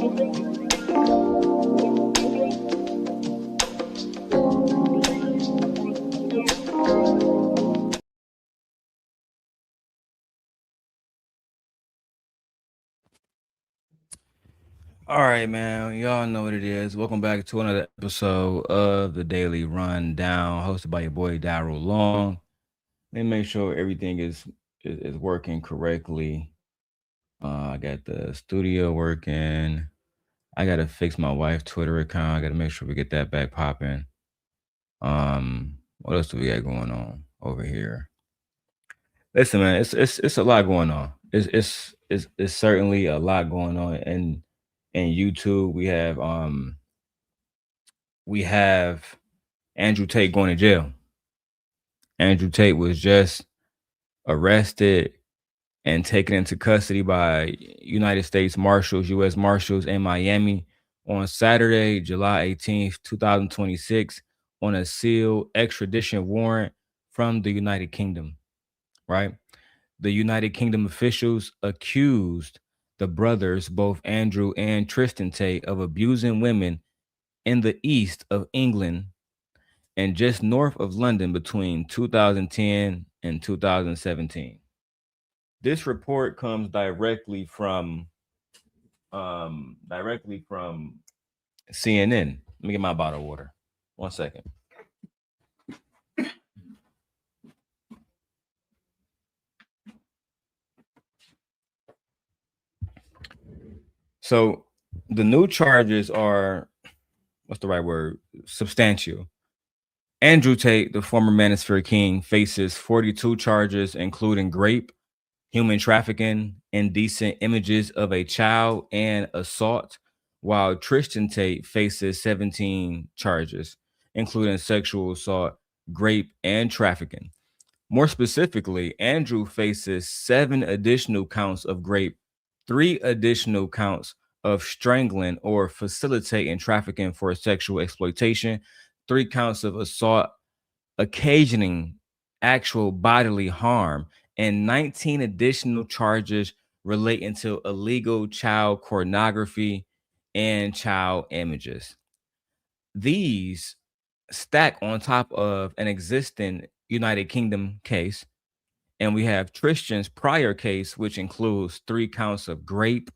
All right, man. Y'all know what it is. Welcome back to another episode of the Daily Rundown, hosted by your boy Darrel Long. Let me make sure everything is working correctly. I got the studio working. I gotta fix my wife's Twitter account. I gotta make sure we get that back popping. What else do we got going on over here? Listen, man, it's a lot going on. It's certainly a lot going on in YouTube. We have Andrew Tate going to jail. Andrew Tate was just arrested and taken into custody by United States Marshals, U.S. Marshals in Miami on Saturday, July 18th, 2026, on a sealed extradition warrant from the United Kingdom, right? The United Kingdom officials accused the brothers, both Andrew and Tristan Tate, of abusing women in the east of England and just north of London between 2010 and 2017. This report comes directly from CNN. Let me get my bottle of water. 1 second. So the new charges are, what's the right word? Substantial. Andrew Tate, the former Manosphere King, faces 42 charges, including rape, human trafficking, indecent images of a child, and assault, while Tristan Tate faces 17 charges, including sexual assault, rape, and trafficking. More specifically, Andrew faces 7 additional counts of rape, 3 additional counts of strangling or facilitating trafficking for sexual exploitation, 3 counts of assault occasioning actual bodily harm, and 19 additional charges relating to illegal child pornography and child images. These stack on top of an existing United Kingdom case, and we have Tristan's prior case, which includes 3 counts of rape,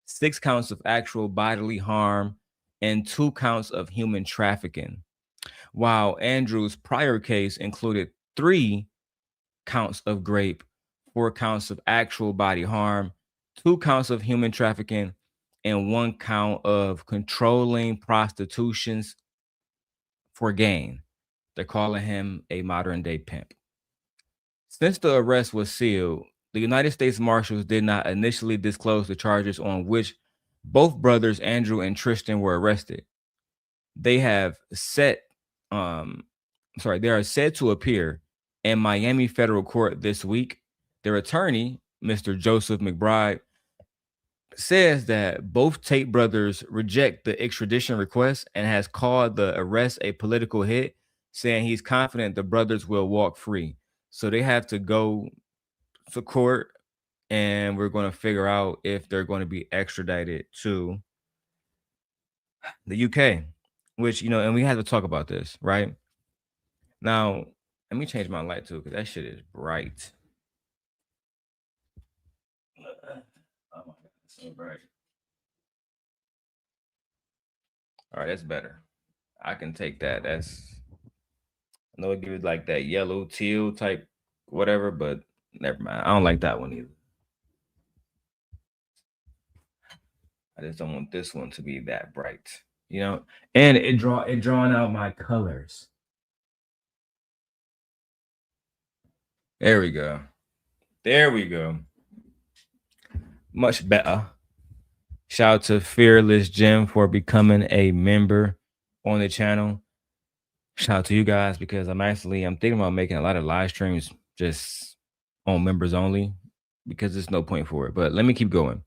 6 counts of actual bodily harm, and 2 counts of human trafficking, while Andrew's prior case included 3 counts of rape, 4 counts of actual body harm, 2 counts of human trafficking, and 1 count of controlling prostitutions for gain. They're calling him a modern day pimp. Since the arrest was sealed, the United States Marshals did not initially disclose the charges on which both brothers Andrew and Tristan were arrested. They have set they are said to appear in Miami federal court this week. Their attorney, Mr. Joseph McBride, says that both Tate brothers reject the extradition request and has called the arrest a political hit, saying he's confident the brothers will walk free. So they have to go to court, and we're going to figure out if they're going to be extradited to the UK, which, and we have to talk about this, right? Now, let me change my light too, because that shit is bright. Oh my God, it's so bright. All right, that's better. I can take that. I know it gives like that yellow teal type whatever, but never mind. I don't like that one either. I just don't want this one to be that bright, And it drawing out my colors. There we go. There we go. Much better. Shout out to Fearless Jim for becoming a member on the channel. Shout out to you guys, because I'm thinking about making a lot of live streams just on members only, because there's no point for it. But let me keep going.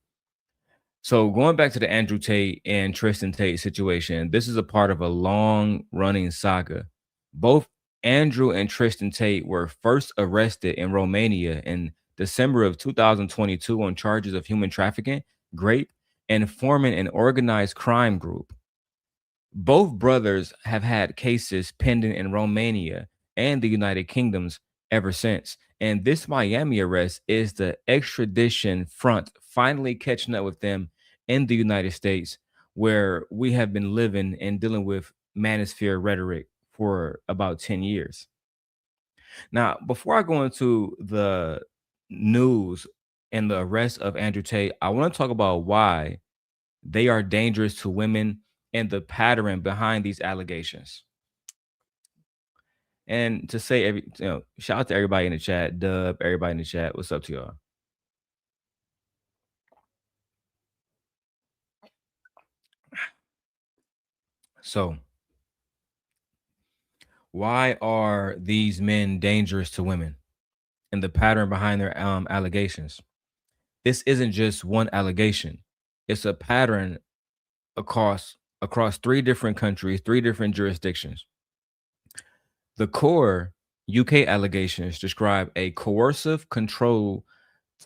So going back to the Andrew Tate and Tristan Tate situation, this is a part of a long running saga. Both Andrew and Tristan Tate were first arrested in Romania in December of 2022 on charges of human trafficking, rape, and forming an organized crime group. Both brothers have had cases pending in Romania and the United Kingdoms ever since. And this Miami arrest is the extradition front finally catching up with them in the United States, where we have been living and dealing with manosphere rhetoric for about 10 years. Now, before I go into the news and the arrest of Andrew Tate, I want to talk about why they are dangerous to women and the pattern behind these allegations. And to say shout out to everybody in the chat, Dub, everybody in the chat. What's up to y'all? So, why are these men dangerous to women and the pattern behind their allegations? This isn't just one allegation. It's a pattern across three different countries, three different jurisdictions. The core UK allegations describe a coercive control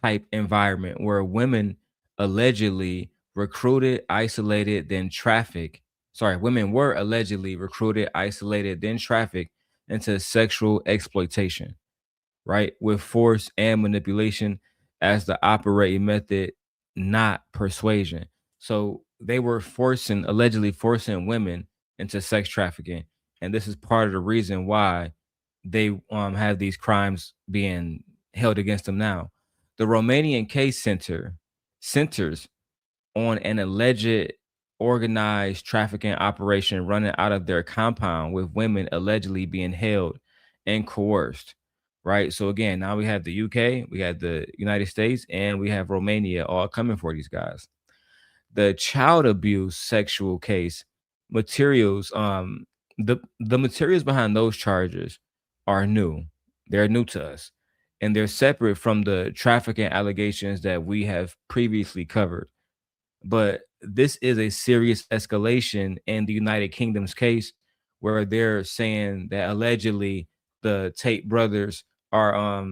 type environment where women allegedly recruited, isolated, then trafficked. Sorry, women were allegedly recruited, isolated, then trafficked into sexual exploitation, right? With force and manipulation as the operating method, not persuasion. So they were allegedly forcing women into sex trafficking. And this is part of the reason why they have these crimes being held against them now. The Romanian case centers on an alleged organized trafficking operation running out of their compound with women allegedly being held and coerced. Right. So again, now we have the UK, we have the United States, and we have Romania all coming for these guys. The child abuse sexual case materials, the materials behind those charges are new. They're new to us. And they're separate from the trafficking allegations that we have previously covered. But this is a serious escalation in the United Kingdom's case, where they're saying that allegedly the Tate brothers are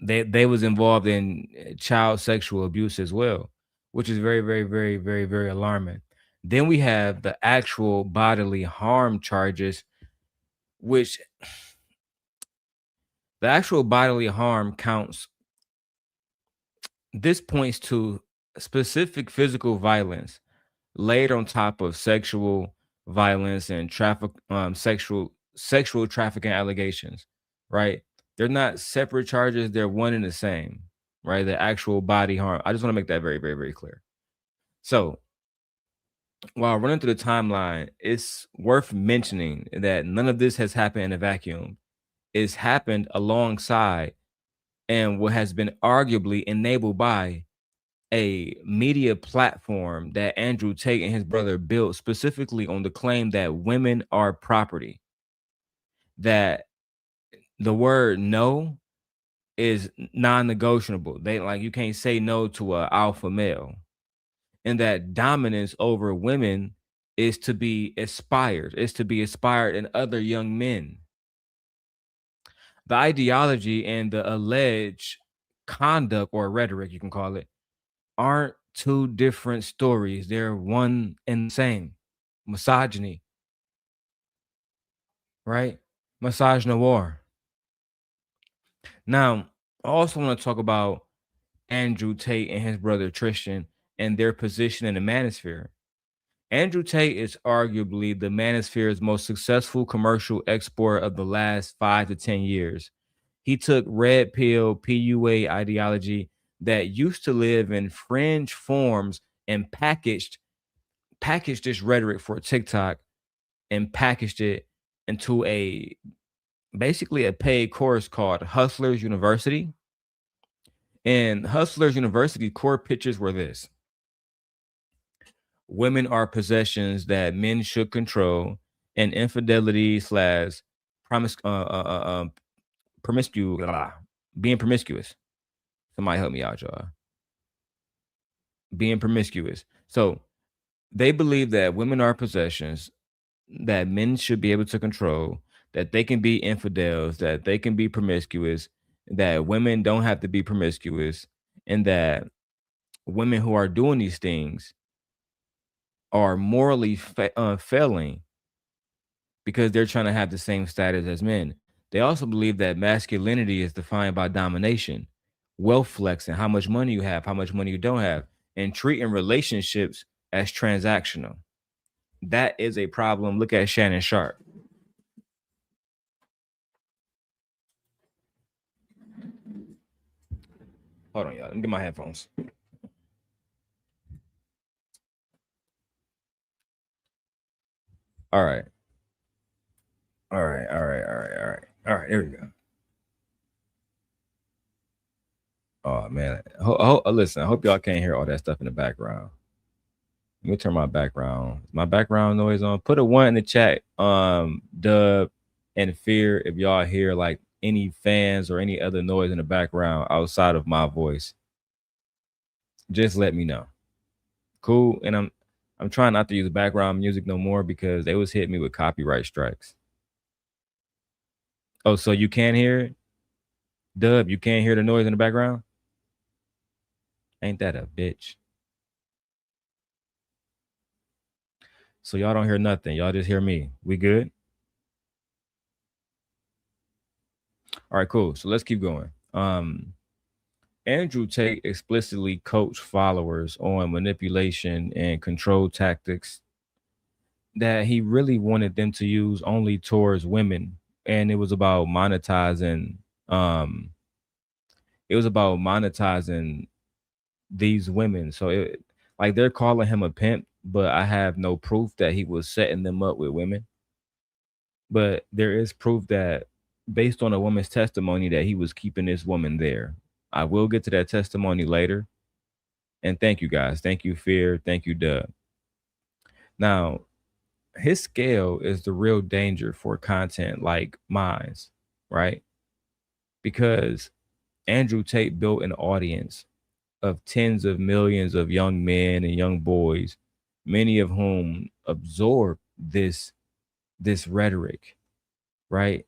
they was involved in child sexual abuse as well, which is very, very, very, very, very alarming. Then we have the actual bodily harm charges, which the actual bodily harm counts. This points to specific physical violence laid on top of sexual violence and sexual trafficking allegations, right? They're not separate charges, they're one and the same, right? The actual body harm. I just want to make that very, very, very clear. So while running through the timeline, it's worth mentioning that none of this has happened in a vacuum. It's happened alongside and what has been arguably enabled by a media platform that Andrew Tate and his brother built specifically on the claim that women are property, that the word no is non-negotiable. They like you can't say no to a alpha male, and that dominance over women is to be aspired in other young men. The ideology and the alleged conduct or rhetoric, you can call it, aren't two different stories. They're one and the same. Misogyny, right? Misogynoir. Now, I also want to talk about Andrew Tate and his brother Tristan and their position in the manosphere. Andrew Tate is arguably the manosphere's most successful commercial export of the last 5 to 10 years. He took red pill PUA ideology that used to live in fringe forms and packaged this rhetoric for TikTok and packaged it into a basically a paid course called Hustlers University. And Hustlers University core pitches were this: women are possessions that men should control, and infidelity slash promise promiscuous being promiscuous. Somebody help me out, y'all. Being promiscuous. So they believe that women are possessions that men should be able to control, that they can be infidels, that they can be promiscuous, that women don't have to be promiscuous, and that women who are doing these things are morally failing because they're trying to have the same status as men. They also believe that masculinity is defined by domination, wealth flexing, how much money you have, how much money you don't have, and treating relationships as transactional. That is a problem. Look at Shannon Sharp. Hold on, y'all. Let me get my headphones. All right. All right. All right. All right. All right. All right. There we go. Oh man. Listen, I hope y'all can't hear all that stuff in the background. Let me turn my background. My background noise on. Put a 1 in the chat. Dub and Fear if y'all hear like any fans or any other noise in the background outside of my voice. Just let me know. Cool. And I'm trying not to use background music no more because they was hitting me with copyright strikes. Oh, so you can't hear it? Dub, you can't hear the noise in the background? Ain't that a bitch? So y'all don't hear nothing. Y'all just hear me. We good? All right, cool. So let's keep going. Andrew Tate explicitly coached followers on manipulation and control tactics that he really wanted them to use only towards women. And um it was about monetizing these women. So like they're calling him a pimp, but I have no proof that he was setting them up with women. But there is proof that based on a woman's testimony that he was keeping this woman there. I will get to that testimony later. And thank you guys. Thank you, Fear. Thank you, Doug. Now, his scale is the real danger for content like mine's, right? Because Andrew Tate built an audience of tens of millions of young men and young boys, many of whom absorb this rhetoric, right?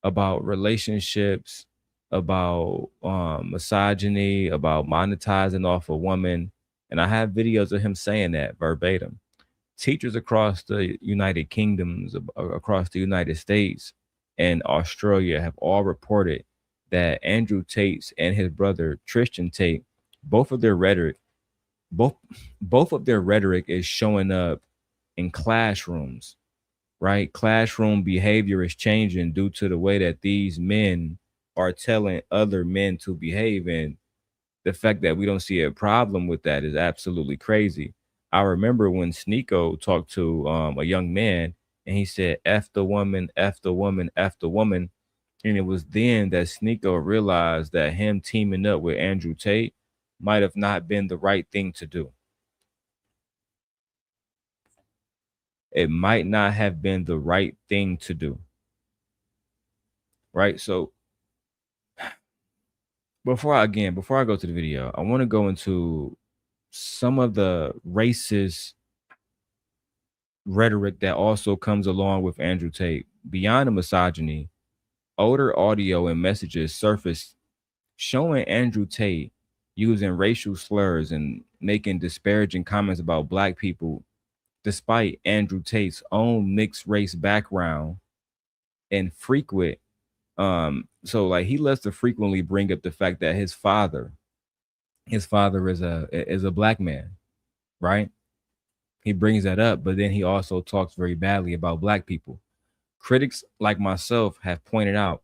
About relationships, about misogyny, about monetizing off a woman. And I have videos of him saying that verbatim. Teachers across the United Kingdoms, across the United States and Australia have all reported that Andrew Tate and his brother Tristan Tate, both of their rhetoric, both of their rhetoric is showing up in classrooms, right? Classroom behavior is changing due to the way that these men are telling other men to behave. And the fact that we don't see a problem with that is absolutely crazy. I remember when Sneeko talked to a young man and he said, F the woman, F the woman, F the woman. And it was then that Sneeko realized that him teaming up with Andrew Tate might have not been the right thing to do. It might not have been the right thing to do. Right? So before I go to the video, I want to go into some of the racist rhetoric that also comes along with Andrew Tate. Beyond the misogyny, older audio and messages surfaced showing Andrew Tate using racial slurs and making disparaging comments about Black people, despite Andrew Tate's own mixed race background and frequent. So like he loves to frequently bring up the fact that his father is a Black man, right? He brings that up, but then he also talks very badly about Black people. Critics like myself have pointed out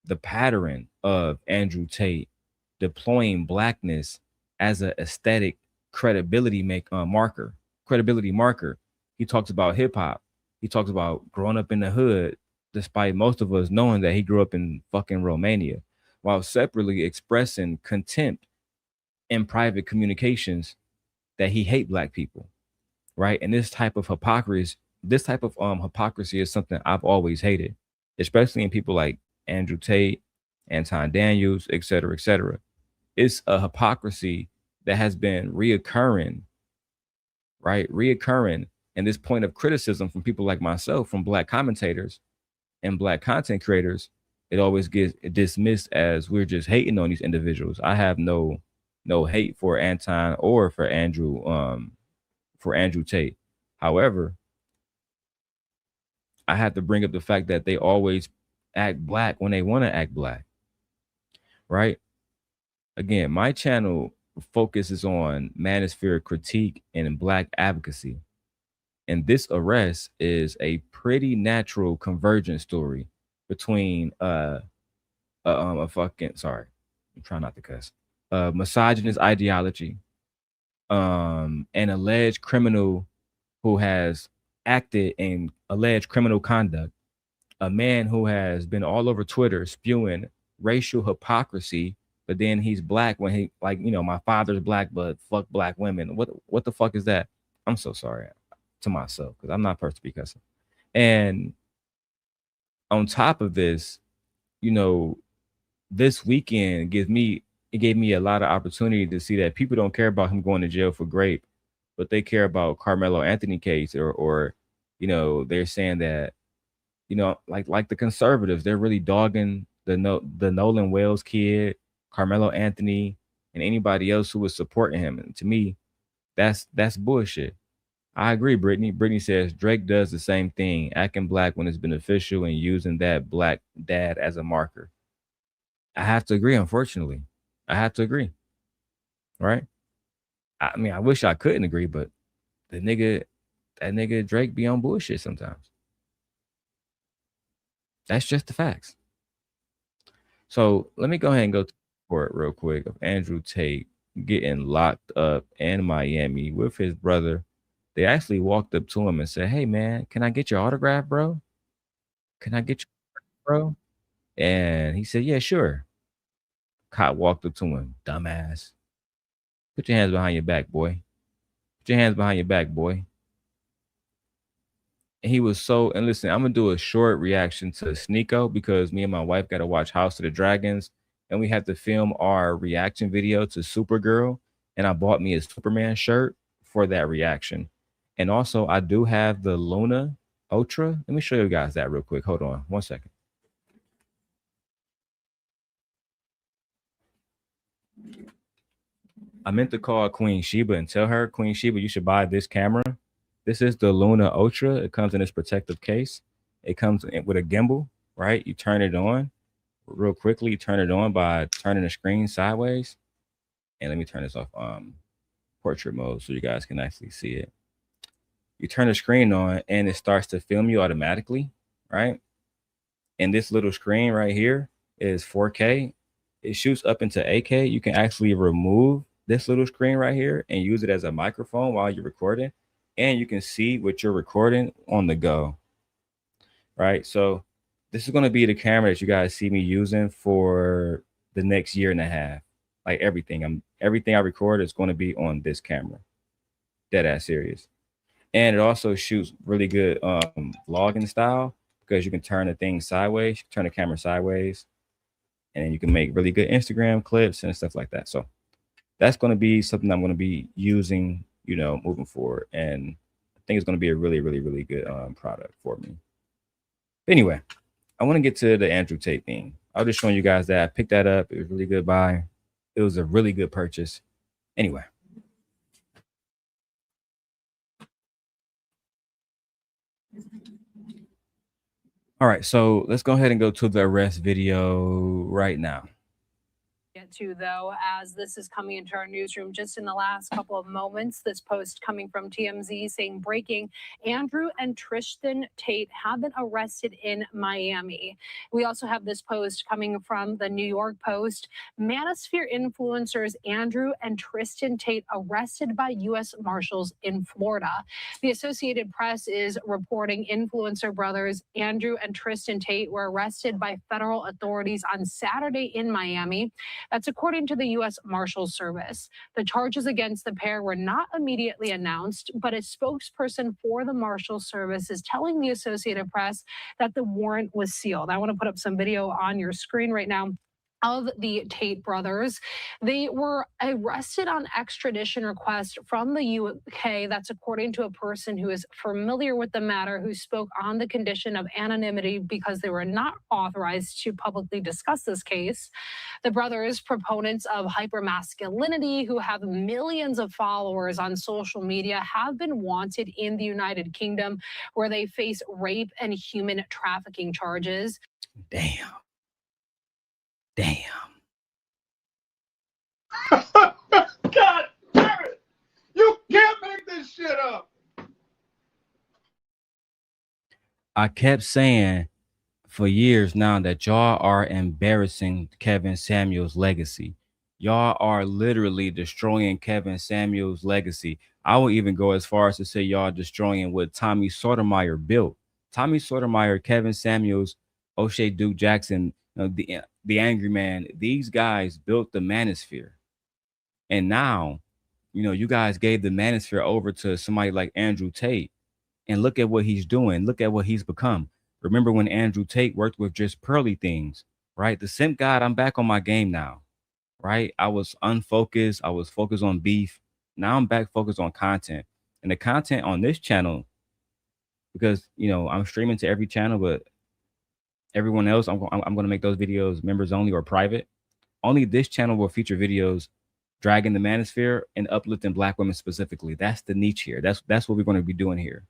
the pattern of Andrew Tate deploying Blackness as an aesthetic credibility marker. He talks about hip hop. He talks about growing up in the hood, despite most of us knowing that he grew up in fucking Romania, while separately expressing contempt in private communications that he hate Black people, right? And this type of hypocrisy is something I've always hated, especially in people like Andrew Tate, Anton Daniels, et cetera, et cetera. It's a hypocrisy that has been reoccurring, right? Reoccurring. And this point of criticism from people like myself, from Black commentators and Black content creators, it always gets dismissed as we're just hating on these individuals. I have no no hate for Anton or for Andrew Tate. However, I have to bring up the fact that they always act black when they want to act black, right? Again, my channel focuses on manosphere critique and black advocacy. And this arrest is a pretty natural convergence story between a fucking sorry, I'm trying not to cuss. Misogynist ideology, an alleged criminal who has acted in alleged criminal conduct, a man who has been all over Twitter spewing racial hypocrisy, but then he's black when he like, my father's black, but fuck black women. What the fuck is that? I'm so sorry to myself because I'm not supposed to be cussing. And on top of this, you know, this weekend gave me a lot of opportunity to see that people don't care about him going to jail for grape, but they care about Carmelo Anthony case or they're saying that like the conservatives, they're really dogging the Nolan Wells kid, Carmelo Anthony, and anybody else who was supporting him. And to me, that's bullshit. I agree, Brittany. Brittany says Drake does the same thing, acting black when it's beneficial and using that black dad as a marker. I have to agree, unfortunately. I have to agree. Right? I mean, I wish I couldn't agree, but that nigga Drake be on bullshit sometimes. That's just the facts. So let me go ahead and go to the report real quick of Andrew Tate getting locked up in Miami with his brother. They actually walked up to him and said, "Hey man, can I get your autograph, bro? Can I get your bro?" And he said, "Yeah, sure." Cop walked up to him, dumbass. Put your hands behind your back, boy. Put your hands behind your back, boy. And he was so, and listen, I'm gonna do a short reaction to Sneeko because me and my wife got to watch House of the Dragons, and we have to film our reaction video to Supergirl. And I bought me a Superman shirt for that reaction. And also, I do have the Luna Ultra. Let me show you guys that real quick. Hold on 1 second. I meant to call Queen Sheba and tell her, Queen Sheba, you should buy this camera. This is the Luna Ultra. It comes in this protective case. It comes with a gimbal, right? You turn it on real quickly. You turn it on by turning the screen sideways. And let me turn this off portrait mode so you guys can actually see it. You turn the screen on and it starts to film you automatically, right? And this little screen right here is 4K. It shoots up into 8K. You can actually remove this little screen right here and use it as a microphone while you're recording. And you can see what you're recording on the go, right? So this is going to be the camera that you guys see me using for the next year and a half. Like everything I record is going to be on this camera. Dead ass serious. And it also shoots really good vlogging style because you can turn the thing sideways, turn the camera sideways, and then you can make really good Instagram clips and stuff like that. So that's going to be something I'm going to be using, moving forward. And I think it's going to be a really, really, really good product for me. Anyway, I want to get to the Andrew Tate thing. I was just showing you guys that I picked that up. It was a really good buy. It was a really good purchase. Anyway. All right, so let's go ahead and go to the arrest video right now. Get to though, as this is coming into our newsroom just in the last couple of moments. This post coming from TMZ saying breaking: Andrew and Tristan Tate have been arrested in Miami. We also have this post coming from the New York Post. Manosphere influencers Andrew and Tristan Tate arrested by U.S. Marshals in Florida. The Associated Press is reporting influencer brothers Andrew and Tristan Tate were arrested by federal authorities on Saturday in Miami. That's according to the U.S. Marshals Service. The charges against the pair were not immediately announced, but a spokesperson for the Marshals Service is telling the Associated Press that the warrant was sealed. I want to put up some video on your screen right now. of the Tate brothers. They were arrested on extradition request from the UK. That's according to a person who is familiar with the matter, who spoke on the condition of anonymity because they were not authorized to publicly discuss this case. The brothers, proponents of hypermasculinity, who have millions of followers on social media, have been wanted in the United Kingdom, where they face rape and human trafficking charges. Damn. Damn. God damn it! You can't make this shit up. I kept saying for years now that y'all are embarrassing Kevin Samuels' legacy. Y'all are literally destroying Kevin Samuels' legacy. I will even go as far as to say y'all destroying what Tommy Sotomayor built. Tommy Sotomayor, Kevin Samuels, O'Shea Duke Jackson, the Angry Man, these guys built the manosphere. And now, you guys gave the manosphere over to somebody like Andrew Tate. And look at what he's doing. Look at what he's become. Remember when Andrew Tate worked with just pearly things, right? The simp God, I'm back on my game now, right? I was unfocused. I was focused on beef. Now I'm back focused on content. And the content on this channel, because, I'm streaming to every channel, but everyone else, I'm going to make those videos members only or private. Only this channel will feature videos dragging the manosphere and uplifting Black women specifically. That's the niche here. That's what we're going to be doing here.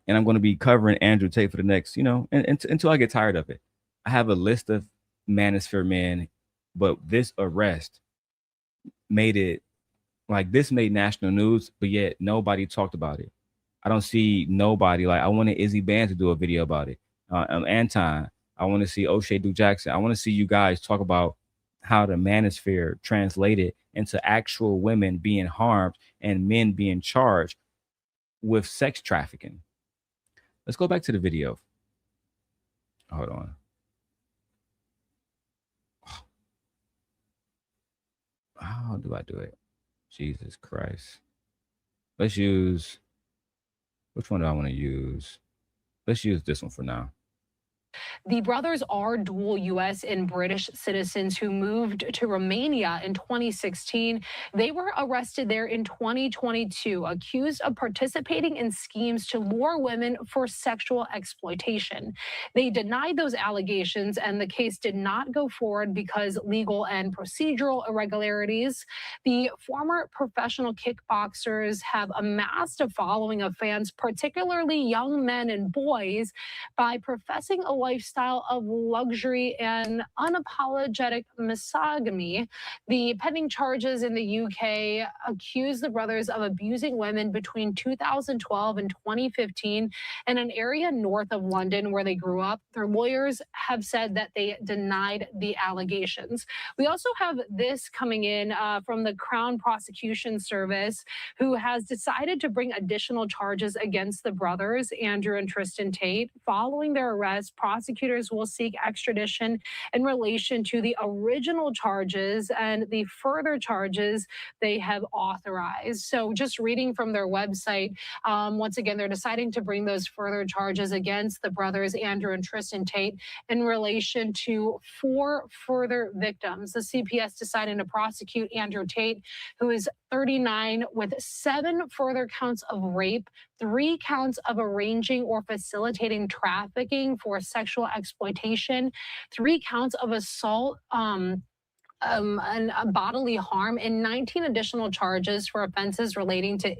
And I'm going to be covering Andrew Tate for the next, until I get tired of it. I have a list of manosphere men, but this arrest made national news, but yet nobody talked about it. I don't see nobody. Like, I wanted Izzy Band to do a video about it. Anton, I want to see O'Shea Duke Jackson. I want to see you guys talk about how the manosphere translated into actual women being harmed and men being charged with sex trafficking. Let's go back to the video. Hold on. How do I do it? Jesus Christ. Let's use, which one do I want to use? Let's use this one for now. The brothers are dual U.S. and British citizens who moved to Romania in 2016. They were arrested there in 2022, accused of participating in schemes to lure women for sexual exploitation. They denied those allegations, and the case did not go forward because legal and procedural irregularities. The former professional kickboxers have amassed a following of fans, particularly young men and boys, by professing a lifestyle of luxury and unapologetic misogyny. The pending charges in the UK accuse the brothers of abusing women between 2012 and 2015 in an area north of London where they grew up. Their lawyers have said that they denied the allegations. We also have this coming in from the Crown Prosecution Service, who has decided to bring additional charges against the brothers, Andrew and Tristan Tate. Following their arrest, prosecutors will seek extradition in relation to the original charges and the further charges they have authorized. So just reading from their website, once again, they're deciding to bring those further charges against the brothers, Andrew and Tristan Tate, in relation to 4 further victims. The CPS deciding to prosecute Andrew Tate, who is 39, with 7 further counts of rape, 3 counts of arranging or facilitating trafficking for sexual exploitation, 3 counts of assault, and bodily harm, and 19 additional charges for offenses relating to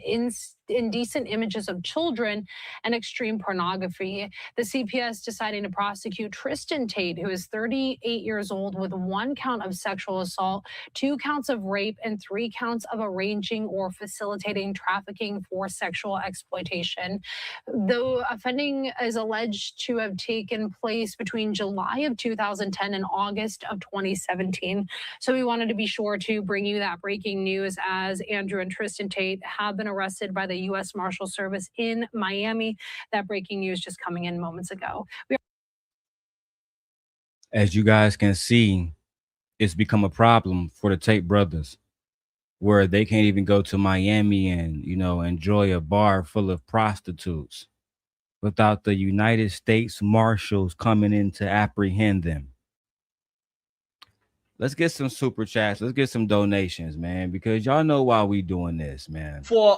indecent images of children and extreme pornography. The CPS deciding to prosecute Tristan Tate, who is 38 years old, with 1 count of sexual assault, 2 counts of rape, and 3 counts of arranging or facilitating trafficking for sexual exploitation. The offending is alleged to have taken place between July of 2010 and August of 2017. So we wanted to be sure to bring you that breaking news, as Andrew and Tristan Tate have been arrested by the U.S. Marshal Service in Miami. That breaking news just coming in moments ago. As you guys can see, it's become a problem for the Tate brothers, where they can't even go to Miami and, enjoy a bar full of prostitutes without the United States Marshals coming in to apprehend them. Let's get some super chats. Let's get some donations, man, because y'all know why we doing this, man. For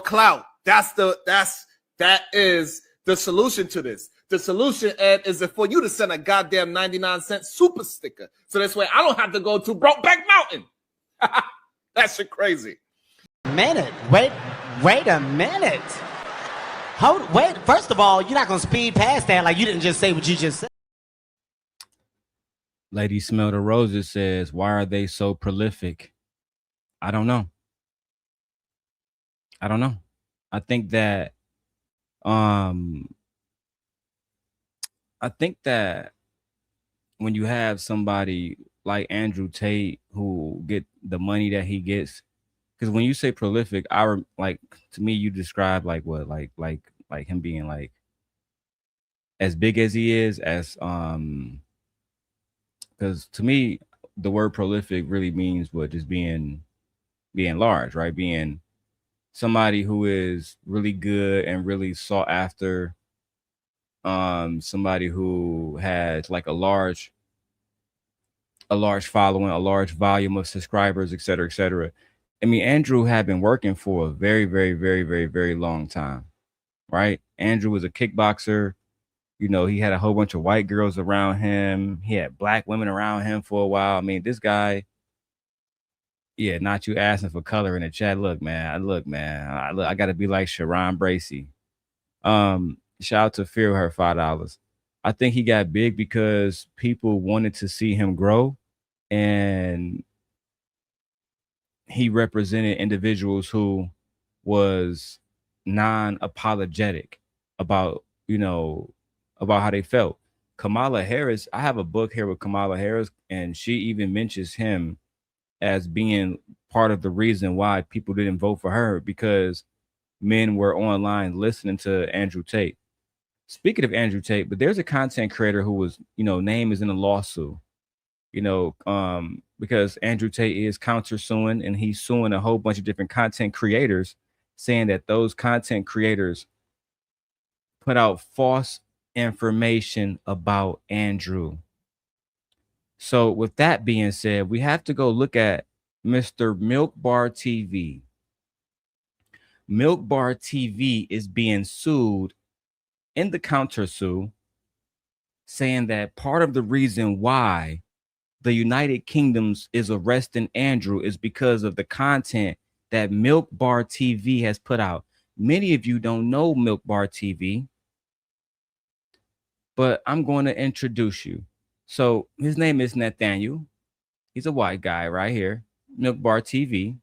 clout. That is the solution to this. The solution, Ed, is for you to send a goddamn 99-cent super sticker. So this way I don't have to go to Brokeback Mountain. That shit crazy. Wait a minute. Wait, first of all, you're not gonna speed past that like you didn't just say what you just said. Lady Smell the Roses says, why are they so prolific? I don't know. I think that when you have somebody like Andrew Tate who get the money that he gets, because when you say prolific, to me you describe like what, like him being like as big as he is, as because to me the word prolific really means what, just being large, right? Being somebody who is really good and really sought after, somebody who has like a large following, a large volume of subscribers, et cetera, et cetera. I mean, Andrew had been working for a very, very, very, very, very long time, right? Andrew was a kickboxer. You know, he had a whole bunch of white girls around him. He had black women around him for a while. I mean, this guy, yeah, not you asking for color in the chat. Look, man, I got to be like Sharon Bracey. Shout out to Fear her $5. I think he got big because people wanted to see him grow, and he represented individuals who was non-apologetic about, about how they felt. Kamala Harris, I have a book here with Kamala Harris, and she even mentions him as being part of the reason why people didn't vote for her, because men were online listening to Andrew Tate. Speaking of Andrew Tate, but there's a content creator who was, name is in a lawsuit, because Andrew Tate is countersuing, and he's suing a whole bunch of different content creators, saying that those content creators put out false information about Andrew. So with that being said, we have to go look at Mr. Milk Bar TV. Milk Bar TV is being sued in the countersue, saying that part of the reason why the United Kingdoms is arresting Andrew is because of the content that Milk Bar TV has put out. Many of you don't know Milk Bar TV, but I'm going to introduce you. So his name is Nathaniel. He's a white guy right here. Milk Bar TV.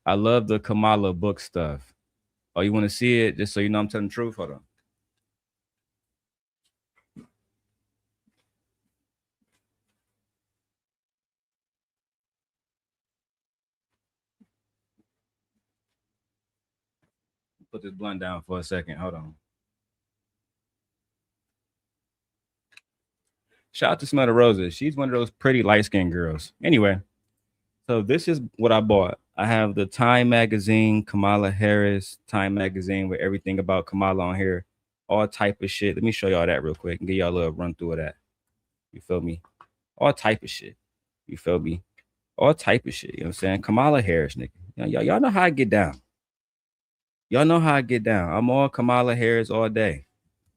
I love the Kamala book stuff. Oh, you want to see it? Just so you know I'm telling the truth? Hold on. Put this blunt down for a second. Hold on. Shout out to Smell the Roses. She's one of those pretty light-skinned girls. Anyway, so this is what I bought. I have the Time magazine, Kamala Harris Time magazine, with everything about Kamala on here, all type of shit. Let me show y'all that real quick and give y'all a little run through of that. You feel me? All type of shit. You feel me? All type of shit. You know what I'm saying? Kamala Harris, nigga. Y'all know how I get down. Y'all know how I get down. I'm all Kamala Harris all day.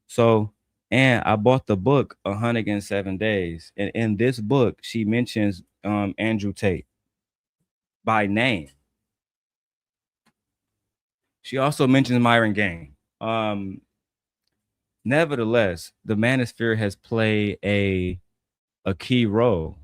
So, and I bought the book 107 Days. And in this book, she mentions Andrew Tate by name. She also mentions Myron Gain. Nevertheless, the manosphere has played a key role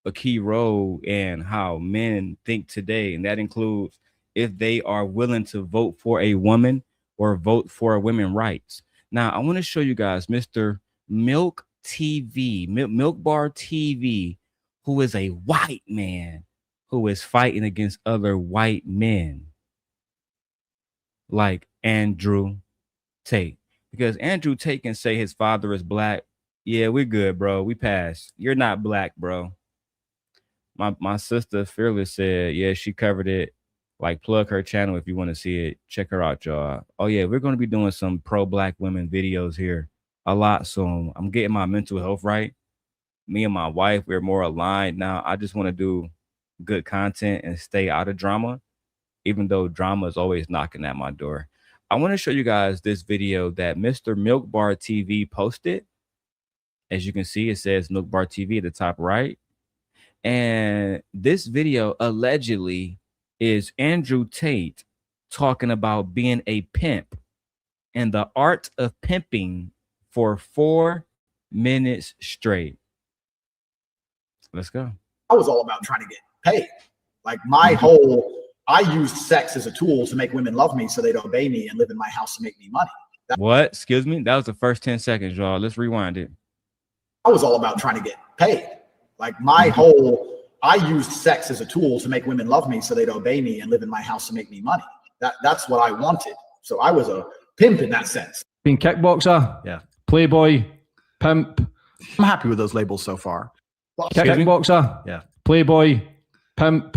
in how men think today, and that includes if they are willing to vote for a woman or vote for women's rights. Now, I want to show you guys Mr. Milk Bar TV, who is a white man who is fighting against other white men like Andrew Tate. Because Andrew Tate can say his father is black. Yeah, we're good, bro. We passed. You're not black, bro. My sister Fearless said, yeah, she covered it. Like, plug her channel if you want to see it. Check her out, y'all. Oh, yeah, we're going to be doing some pro-black women videos here a lot soon. I'm getting my mental health right. me and my wife, we're more aligned now. I just want to do good content and stay out of drama, even though drama is always knocking at my door. I want to show you guys this video that Mr. Milk Bar TV posted. As you can see, it says Milk Bar TV at the top right. And this video allegedly is Andrew Tate talking about being a pimp and the art of pimping for 4 minutes straight. Let's go. I was all about trying to get paid. Like my whole, I used sex as a tool to make women love me so they'd obey me and live in my house to make me money. What? Excuse me? That was the first 10 seconds, y'all. Let's rewind it. I was all about trying to get paid. Like my whole, I used sex as a tool to make women love me so they'd obey me and live in my house to make me money. That's what I wanted. So I was a pimp in that sense. Being kickboxer, Yeah. playboy, pimp. I'm happy with those labels so far. Well, Excuse me? Kickboxer, Yeah. playboy, pimp.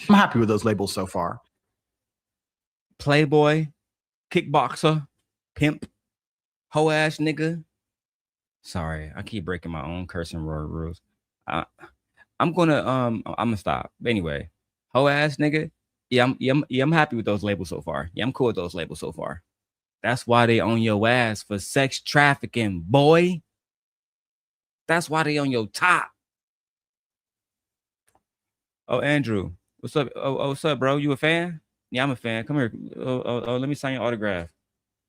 I'm happy with those labels so far. Playboy, kickboxer, pimp, hoe ass nigga. Sorry, I keep breaking my own cursing word rules. I'm gonna stop. Anyway, hoe ass nigga. Yeah, I'm happy with those labels so far. Yeah, I'm cool with those labels so far. That's why they on your ass for sex trafficking, boy. That's why they on your top. Oh, Andrew, what's up? Oh, what's up, bro? You a fan? Yeah, I'm a fan. Come here. Oh, let me sign your autograph.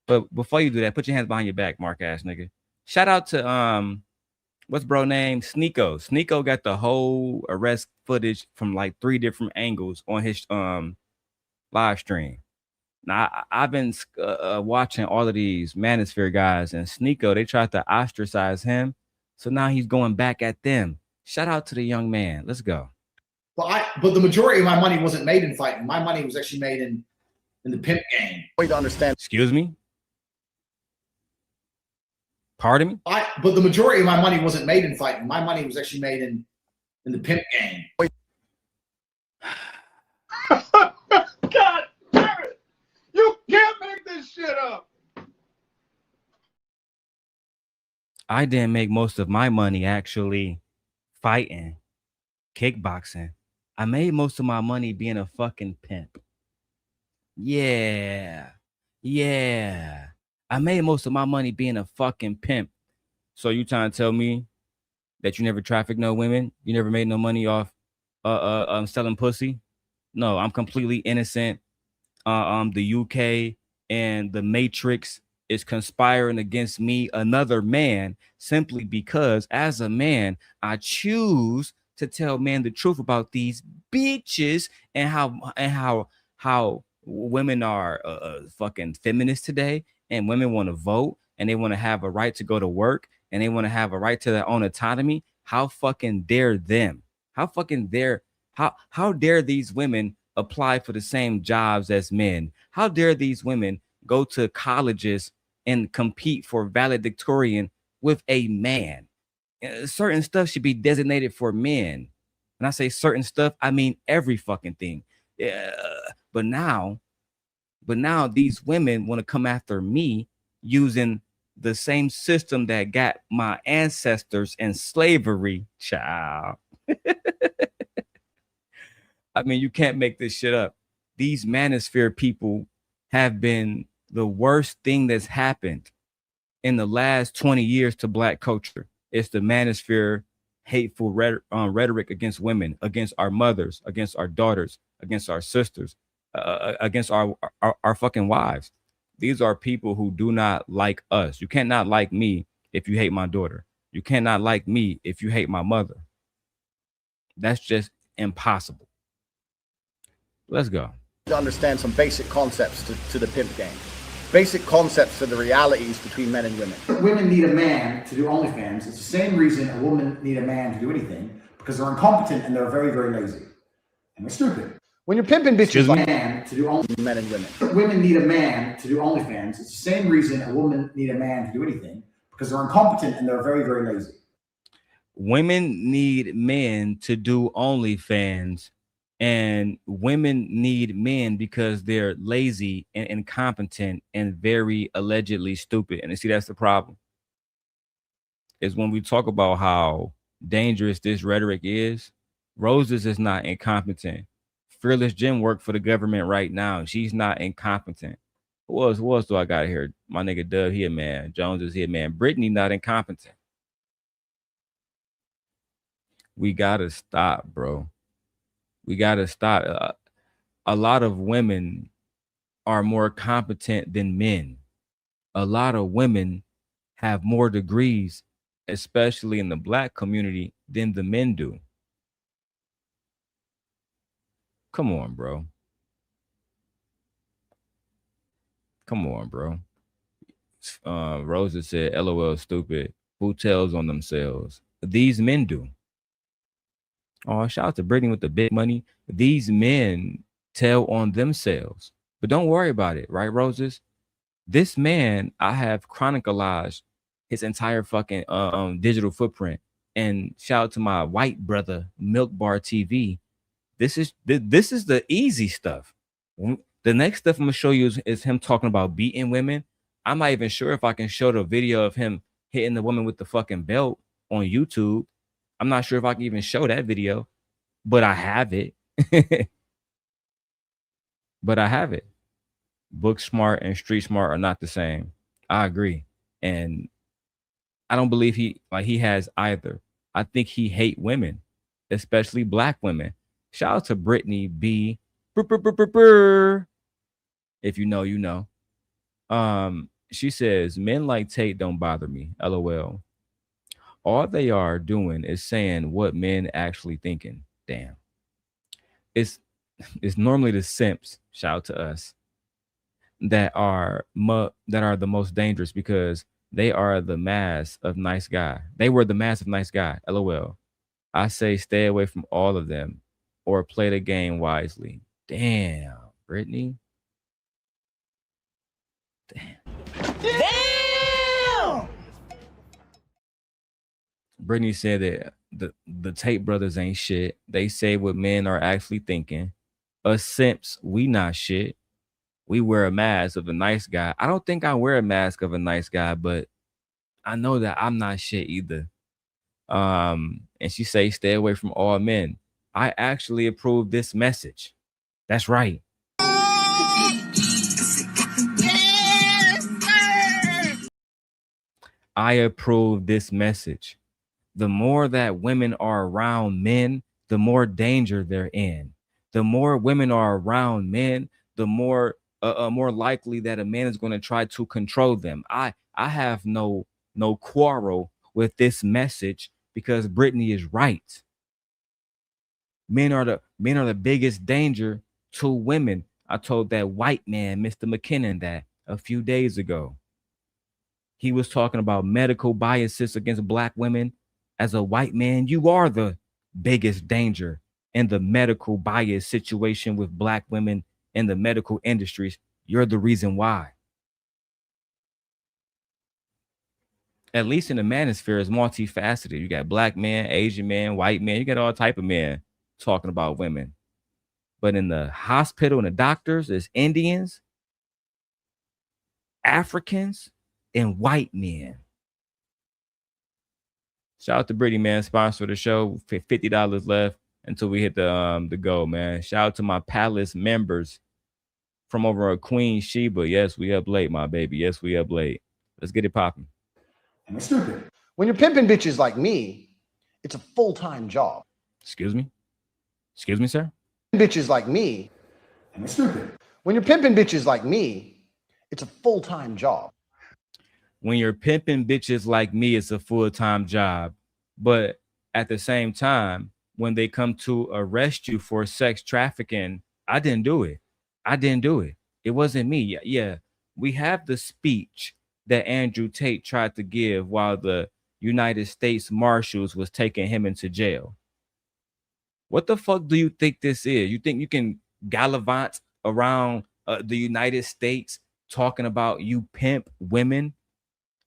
But before you do that, put your hands behind your back, mark ass nigga. Shout out to what's bro name? Sneeko. Sneeko got the whole arrest footage from like 3 different angles on his live stream. Now I've been watching all of these Manosphere guys, and Sneeko, they tried to ostracize him, so now he's going back at them. Shout out to the young man. Let's go. but the majority of my money wasn't made in fighting. My money was actually made in the pimp game. Way to understand. Excuse me. Pardon me. But the majority of my money wasn't made in fighting. My money was actually made in the pimp game. God damn it! You can't make this shit up. I didn't make most of my money actually fighting, kickboxing. I made most of my money being a fucking pimp. Yeah. I made most of my money being a fucking pimp. So you trying to tell me that you never trafficked no women? You never made no money off selling pussy? No, I'm completely innocent. The UK and the Matrix is conspiring against me, another man, simply because as a man, I choose to tell men the truth about these bitches and how women are fucking feminists today, and women want to vote, and they want to have a right to go to work, and they want to have a right to their own autonomy. How fucking dare them? How fucking dare? How dare these women apply for the same jobs as men? How dare these women go to colleges and compete for valedictorian with a man? Certain stuff should be designated for men. When I say certain stuff, I mean every fucking thing. But now these women want to come after me using the same system that got my ancestors in slavery, child. I mean, you can't make this shit up. These manosphere people have been the worst thing that's happened in the last 20 years to Black culture. It's the manosphere hateful rhetoric against women, against our mothers, against our daughters, against our sisters, against our fucking wives. These are people who do not like us. You cannot like me if you hate my daughter. You cannot like me if you hate my mother. That's just impossible. Let's go. To understand some basic concepts to the pimp game. Basic concepts to the realities between men and women. Women need a man to do OnlyFans. It's the same reason a woman need a man to do anything, because they're incompetent and they're very, very lazy. And they're stupid. When you're pimping bitches, a man to do only men and women. Women need a man to do OnlyFans. It's the same reason a woman need a man to do anything, because they're incompetent and they're very, very lazy. Women need men to do OnlyFans, and women need men because they're lazy and incompetent and very allegedly stupid. And you see, that's the problem. Is when we talk about how dangerous this rhetoric is, Roses is not incompetent. Fearless Jim work for the government right now. She's not incompetent. Who else do I got here? My nigga Dub, he a man. Jones is he a man. Brittany not incompetent. We gotta stop, bro. We gotta stop. A lot of women are more competent than men. A lot of women have more degrees, especially in the black community, than the men do. Come on, bro. Come on, bro. Rosa said, LOL, stupid. Who tells on themselves? These men do. Oh, shout out to Brittany with the big money. These men tell on themselves. But don't worry about it, right, Roses? This man, I have chronicalized his entire fucking digital footprint. And shout out to my white brother, Milk Bar TV. This is the easy stuff. The next stuff I'm gonna show you is him talking about beating women. I'm not even sure if I can show the video of him hitting the woman with the fucking belt on YouTube. I'm not sure if I can even show that video, but I have it. But I have it. Book smart and street smart are not the same. I agree. And I don't believe he has either. I think he hate women, especially black women. Shout out to Brittany B. If you know, you know. She says, men like Tate don't bother me. LOL. All they are doing is saying what men actually thinking. Damn. It's normally the simps, shout out to us, that are the most dangerous because they are the mass of nice guy. They were the mass of nice guy. LOL. I say stay away from all of them or play the game wisely. Damn, Brittany. Damn! Brittany said that the Tate brothers ain't shit. They say what men are actually thinking. Us simps, we not shit. We wear a mask of a nice guy. I don't think I wear a mask of a nice guy, but I know that I'm not shit either. And she say stay away from all men. I actually approve this message. That's right. I approve this message. The more that women are around men, the more danger they're in. The more women are around men, the more likely that a man is going to try to control them. I have no quarrel with this message because Brittany is right. Men are the biggest danger to women. I told that white man, Mr. McKinnon, that a few days ago. He was talking about medical biases against black women. As a white man, you are the biggest danger in the medical bias situation with black women in the medical industries. You're the reason why. At least in the manosphere is multifaceted. You got black man, Asian man, white man. You got all type of men talking about women. But in the hospital and the doctors, there's Indians, Africans, and white men. Shout out to Brittany, man, sponsor of the show. $50 left until we hit the goal, man. Shout out to my Palace members from over at Queen Sheba. Yes, we up late, my baby. Yes, we up late. Let's get it popping. And it's stupid. When you're pimping bitches like me, it's a full-time job. Excuse me? Excuse me, sir? Bitches like me, and it's stupid. When you're pimping bitches like me, it's a full-time job. When you're pimping bitches like me, it's a full-time job. But at the same time, when they come to arrest you for sex trafficking, I didn't do it. I didn't do it. It wasn't me. Yeah. We have the speech that Andrew Tate tried to give while the United States Marshals was taking him into jail. What the fuck do you think this is? You think you can gallivant around the United States talking about you pimp women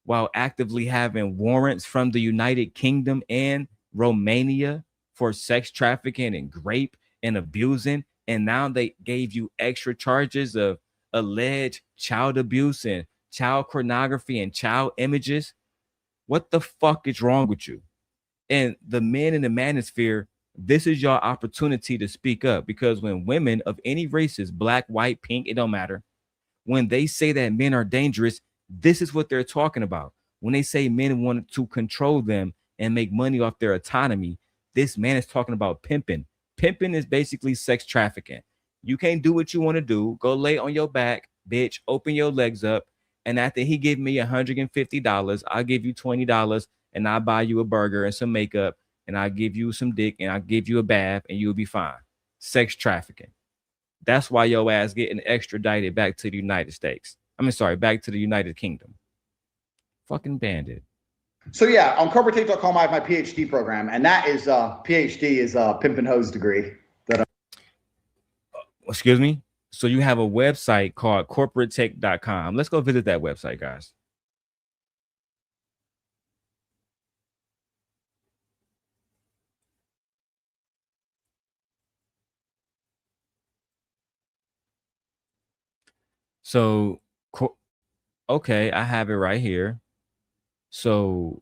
while actively having warrants from the United Kingdom and Romania for sex trafficking and rape and abusing? And now they gave you extra charges of alleged child abuse and child pornography and child images. What the fuck is wrong with you? And the men in the manosphere, this is your opportunity to speak up, because when women of any races, black, white, pink, it don't matter, when they say that men are dangerous, this is what they're talking about. When they say men want to control them and make money off their autonomy, this man is talking about pimping. Pimping is basically sex trafficking. You can't do what you want to do. Go lay on your back, bitch, open your legs up. And after he give me $150, I'll give you $20 and I'll buy you a burger and some makeup and I'll give you some dick and I'll give you a bath and you'll be fine. Sex trafficking. That's why your ass getting extradited back to the United States. Back to the United Kingdom. Fucking bandit. So yeah, on corporatetape.com, I have my PhD program, and that is PhD is a pimp and hose degree. Excuse me. So you have a website called corporatetape.com. Let's go visit that website, guys. So, okay, I have it right here. So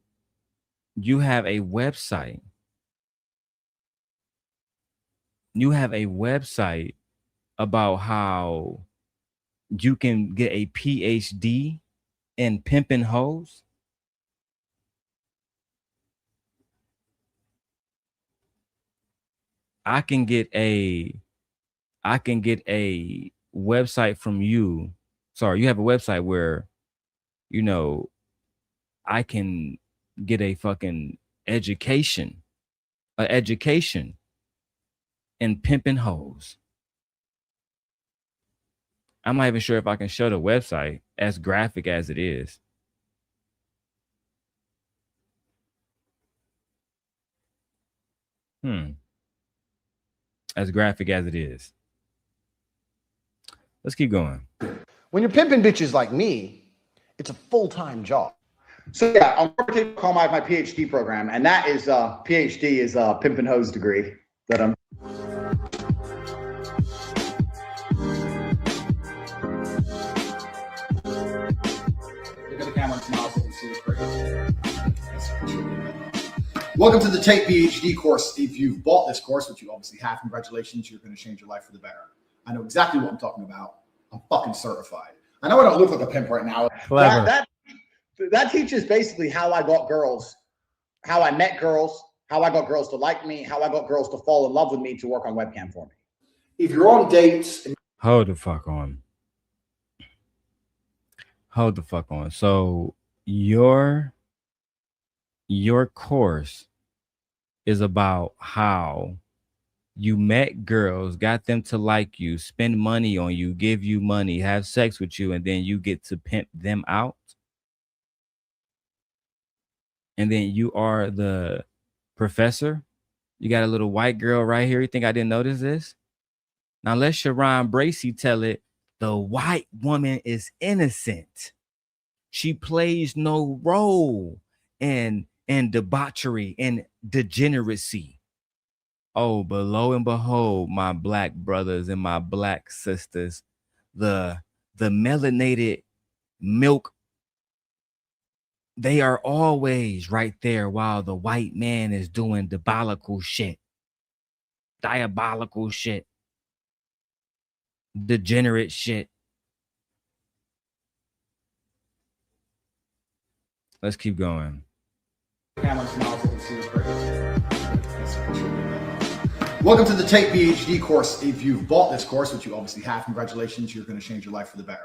you have a website. You have a website about how you can get a PhD in pimping hoes. I can get a website from you. Sorry, you have a website where, you know, I can get a fucking education in pimping hoes. I'm not even sure if I can show the website as graphic as it is. As graphic as it is. Let's keep going. When you're pimping bitches like me, it's a full-time job. So yeah, on corporatetape.com, I have my PhD program, and that is PhD is a pimp and hose degree that I'm. Look at the camera and smile so you can see the Welcome to the Tate PhD course. If you've bought this course, which you obviously have, congratulations, you're going to change your life for the better. I know exactly what I'm talking about. I'm fucking certified. I know I don't look like a pimp right now. Clever. That teaches basically how I got girls, how I met girls, how I got girls to like me, how I got girls to fall in love with me to work on webcam for me. If you're on dates... Hold the fuck on. So your course is about how you met girls, got them to like you, spend money on you, give you money, have sex with you, and then you get to pimp them out. And then you are the professor. You got a little white girl right here. You think I didn't notice this? Now let Sharon Bracey tell it. The white woman is innocent. She plays no role in debauchery and degeneracy. Oh, but lo and behold, my black brothers and my black sisters, the melanated milk, they are always right there while the white man is doing diabolical shit, degenerate shit. Let's keep going. Welcome to the Tate PhD course. If you've bought this course, which you obviously have, congratulations, you're going to change your life for the better.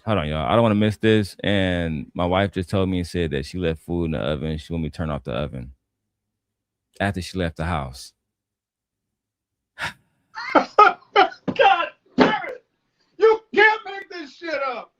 Hold on, y'all. I don't want to miss this. And my wife just told me and said that she left food in the oven. She want me to turn off the oven after she left the house. God damn it! You can't make this shit up.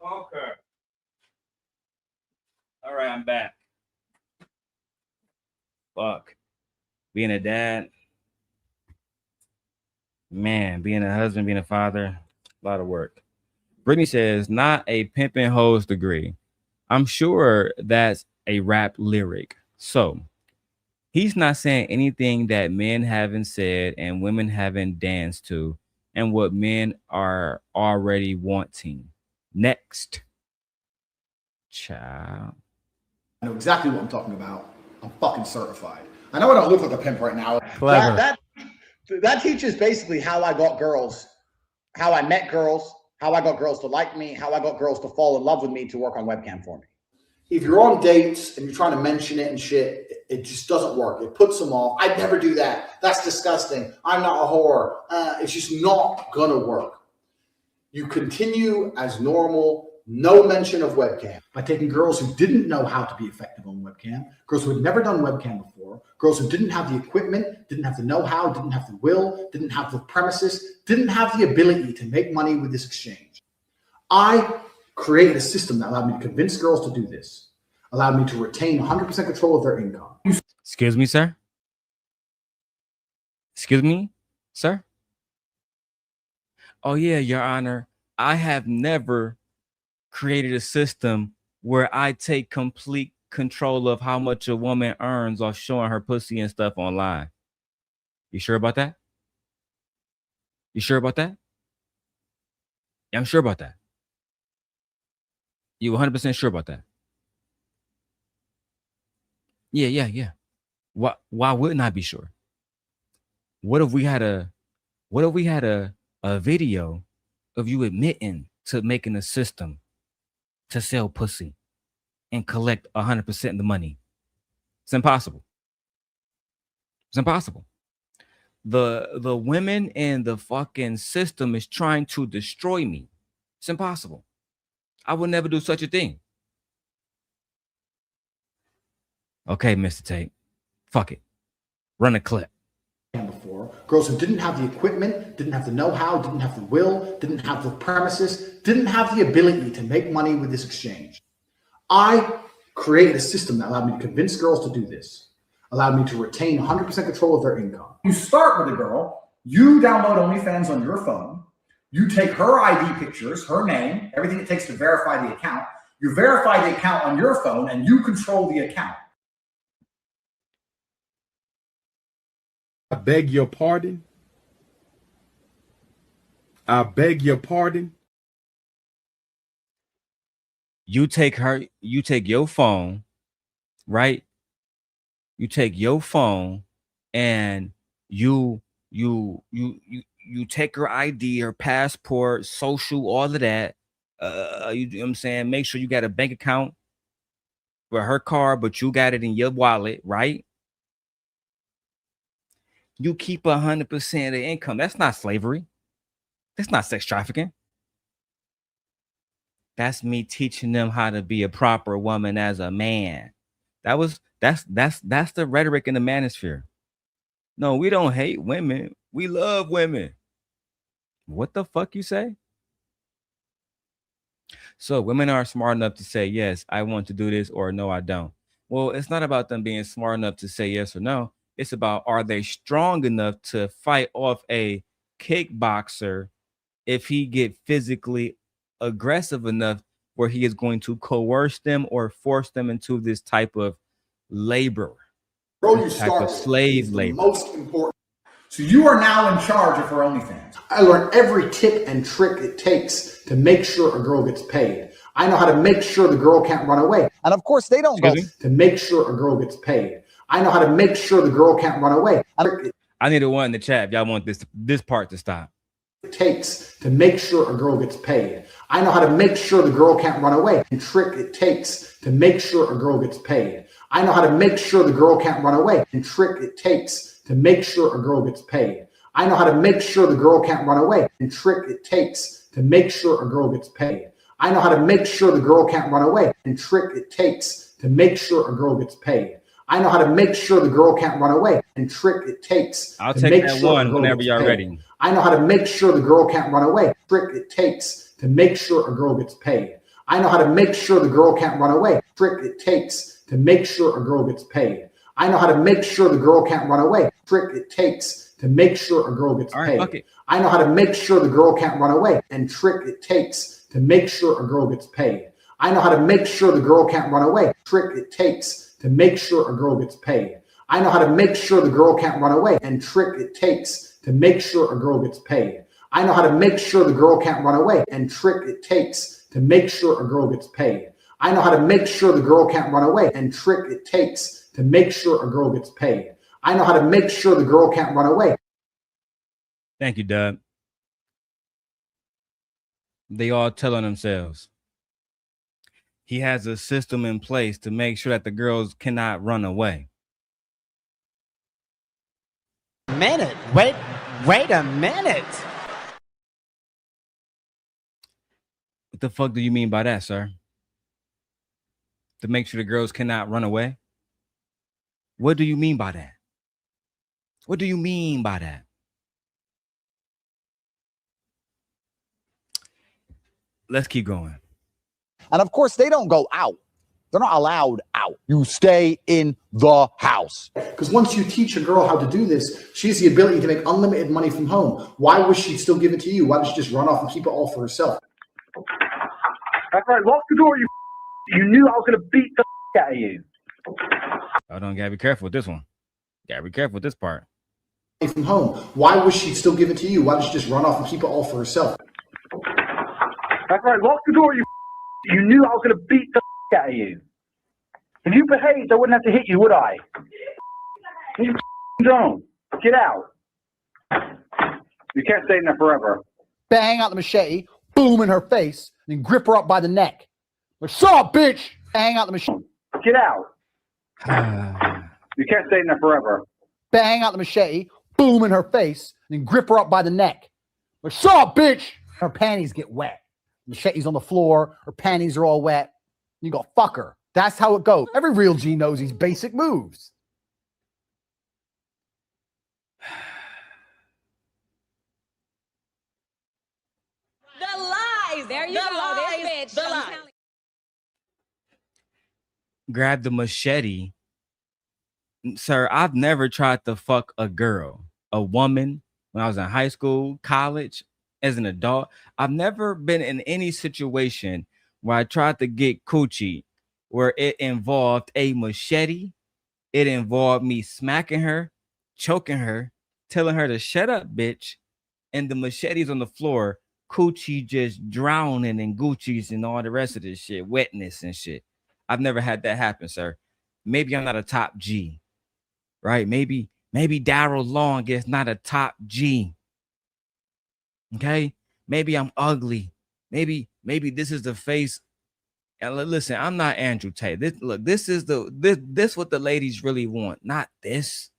Okay. All right, I'm back. Fuck. Being a dad, man, being a husband, being a father, a lot of work. Brittany says, not a pimpin' hoes degree. I'm sure that's a rap lyric. So he's not saying anything that men haven't said and women haven't danced to, and what men are already wanting. Next. Child. I know exactly what I'm talking about. I'm fucking certified. I know I don't look like a pimp right now. Clever. That teaches basically how I got girls, how I met girls, how I got girls to like me, how I got girls to fall in love with me to work on webcam for me. If you're on dates and you're trying to mention it and shit, it just doesn't work. It puts them off. I'd never do that. That's disgusting. I'm not a whore. It's just not gonna work. You continue as normal, no mention of webcam. By taking girls who didn't know how to be effective on webcam, girls who had never done webcam before, girls who didn't have the equipment, didn't have the know-how, didn't have the will, didn't have the premises, didn't have the ability to make money with this exchange. I created a system that allowed me to convince girls to do this, allowed me to retain 100% control of their income. Excuse me, sir? Excuse me, sir? Oh, yeah, Your Honor. I have never created a system where I take complete control of how much a woman earns off showing her pussy and stuff online. You sure about that? You sure about that? Yeah, I'm sure about that. You 100% sure about that? Yeah. Why wouldn't I be sure? What if we had a video of you admitting to making a system to sell pussy and collect 100% of the money? It's impossible. It's impossible. The women in the fucking system is trying to destroy me. It's impossible. I would never do such a thing. Okay, Mr. Tate. Fuck it. Run a clip. Before, girls who didn't have the equipment, didn't have the know-how, didn't have the will, didn't have the premises, didn't have the ability to make money with this exchange. I created a system that allowed me to convince girls to do this, allowed me to retain 100% control of their income. You start with a girl, you download OnlyFans on your phone, you take her ID pictures, her name, everything it takes to verify the account, you verify the account on your phone, and you control the account. I beg your pardon. I beg your pardon. You take your phone, right? You take your phone and you take her ID, her passport, social, all of that. You know what I'm saying? Make sure you got a bank account for her card, but you got it in your wallet, right? You keep 100% of the income. That's not slavery. That's not sex trafficking. That's me teaching them how to be a proper woman as a man. That's the rhetoric in the manosphere. No, we don't hate women. We love women. What the fuck you say? So women are smart enough to say, yes, I want to do this, or no, I don't. Well, it's not about them being smart enough to say yes or no. It's about, are they strong enough to fight off a kickboxer if he get physically aggressive enough where he is going to coerce them or force them into this type of labor, type of slave labor. Most important. So you are now in charge of her OnlyFans. I learned every tip and trick it takes to make sure a girl gets paid. I know how to make sure the girl can't run away. And of course they don't go to make sure a girl gets paid. I know how to make sure the girl can't run away. I need a one in the chat if y'all want this part to stop. It takes to make sure a girl gets paid. I know how to make sure the girl can't run away. And trick it takes to make sure a girl gets paid. I know how to make sure the girl can't run away. And trick it takes to make sure a girl gets paid. I know how to make sure the girl can't run away. And trick it takes to make sure a girl gets paid. I know how to make sure the girl can't run away. And trick it takes to make sure a girl gets paid. I know how to make sure the girl can't run away. And trick it takes I'll to take make that sure one whenever y'all ready. I know how to make sure the girl can't run away. Trick it takes to make sure a girl gets paid. I know how to make sure the girl can't run away. Trick it takes to make sure a girl gets paid. I know how to make sure the girl can't run away. Trick it takes to make sure a girl gets paid. I know how to make sure the girl can't run away. And trick it takes to make sure a girl gets paid. I know how to make sure the girl can't run away. Trick it takes to make sure a girl gets paid. I know how to make sure the girl can't run away. And trick it takes to make sure a girl gets paid. I know how to make sure the girl can't run away. And trick it takes to make sure a girl gets paid. I know how to make sure the girl can't run away. And trick it takes to make sure a girl gets paid. I know how to make sure the girl can't run away. Thank you, Doug. They all telling themselves. He has a system in place to make sure that the girls cannot run away. Minute. Wait a minute. What the fuck do you mean by that, sir? To make sure the girls cannot run away? What do you mean by that? What do you mean by that? Let's keep going. And of course, they don't go out. They're not allowed out. You stay in the house. Because once you teach a girl how to do this, she has the ability to make unlimited money from home. Why would she still give it to you? Why does she just run off and keep it all for herself? That's right. Lock the door. You knew I was going to beat the out of you. I don't gotta be careful with this one. Gotta be careful with this part. From home. Why would she still give it to you? Why does she just run off and keep it all for herself? That's right. Lock the door. You knew I was going to beat the out of you. If you behaved, I wouldn't have to hit you, would I? You don't. Get out. You can't stay in there forever. Bang out the machete, boom in her face, and grip her up by the neck. What's up, bitch? Bang out the machete. Get out. You can't stay in there forever. Bang out the machete, boom in her face, and grip her up by the neck. What's up, bitch? Her panties get wet. Machete's on the floor. Her panties are all wet. You go, fuck her. That's how it goes. Every real G knows these basic moves. The lies. There you go. Lies. The lies. Grab the machete. Sir, I've never tried to fuck a girl, a woman, when I was in high school, college, as an adult. I've never been in any situation where I tried to get coochie where it involved a machete. It involved me smacking her, choking her, telling her to shut up, bitch. And the machete's on the floor, coochie just drowning in Gucci's and all the rest of this shit, wetness and shit. I've never had that happen, sir. Maybe I'm not a top G, right? Maybe Darrel Long is not a top G. Okay, maybe I'm ugly. Maybe this is the face. And listen, I'm not Andrew Tate. This is what the ladies really want, not this.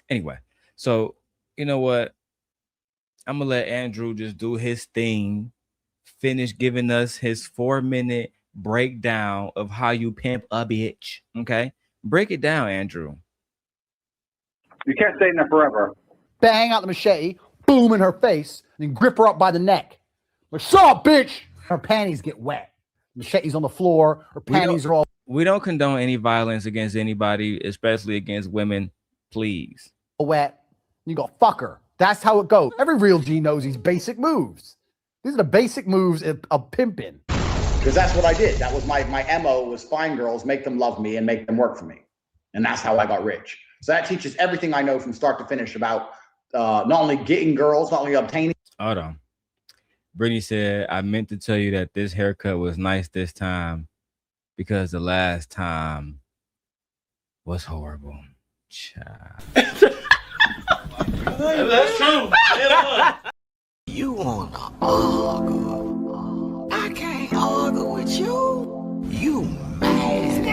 Anyway, so you know what? I'm gonna let Andrew just do his thing, finish giving us his 4-minute breakdown of how you pimp a bitch. Okay, break it down, Andrew. You can't stay in there forever. Bang out the machete, boom in her face, and grip her up by the neck. What's up, bitch? Her panties get wet. Machete's on the floor. Her panties are all. We don't condone any violence against anybody, especially against women. Please. Wet. You go, fuck her. That's how it goes. Every real G knows these basic moves. These are the basic moves of pimping. Because that's what I did. That was my MO, was find girls, make them love me, and make them work for me. And that's how I got rich. So that teaches everything I know from start to finish about not only getting girls, not only obtaining. Hold on. Brittany said, I meant to tell you that this haircut was nice this time because the last time was horrible. Child. That's true. You wanna argue? I can't argue with you. You mad?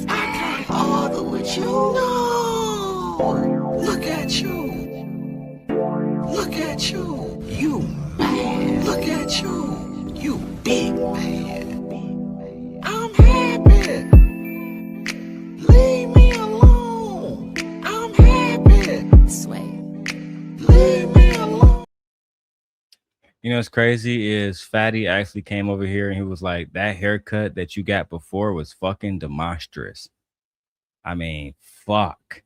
I can't argue with you. No. Look at you. Look at you. You mad? Look at you. You big man. I'm happy. Leave me alone. I'm happy. Sway. Leave me alone. You know what's crazy is Fatty actually came over here and he was like, that haircut that you got before was fucking demonstrous. I mean, fuck.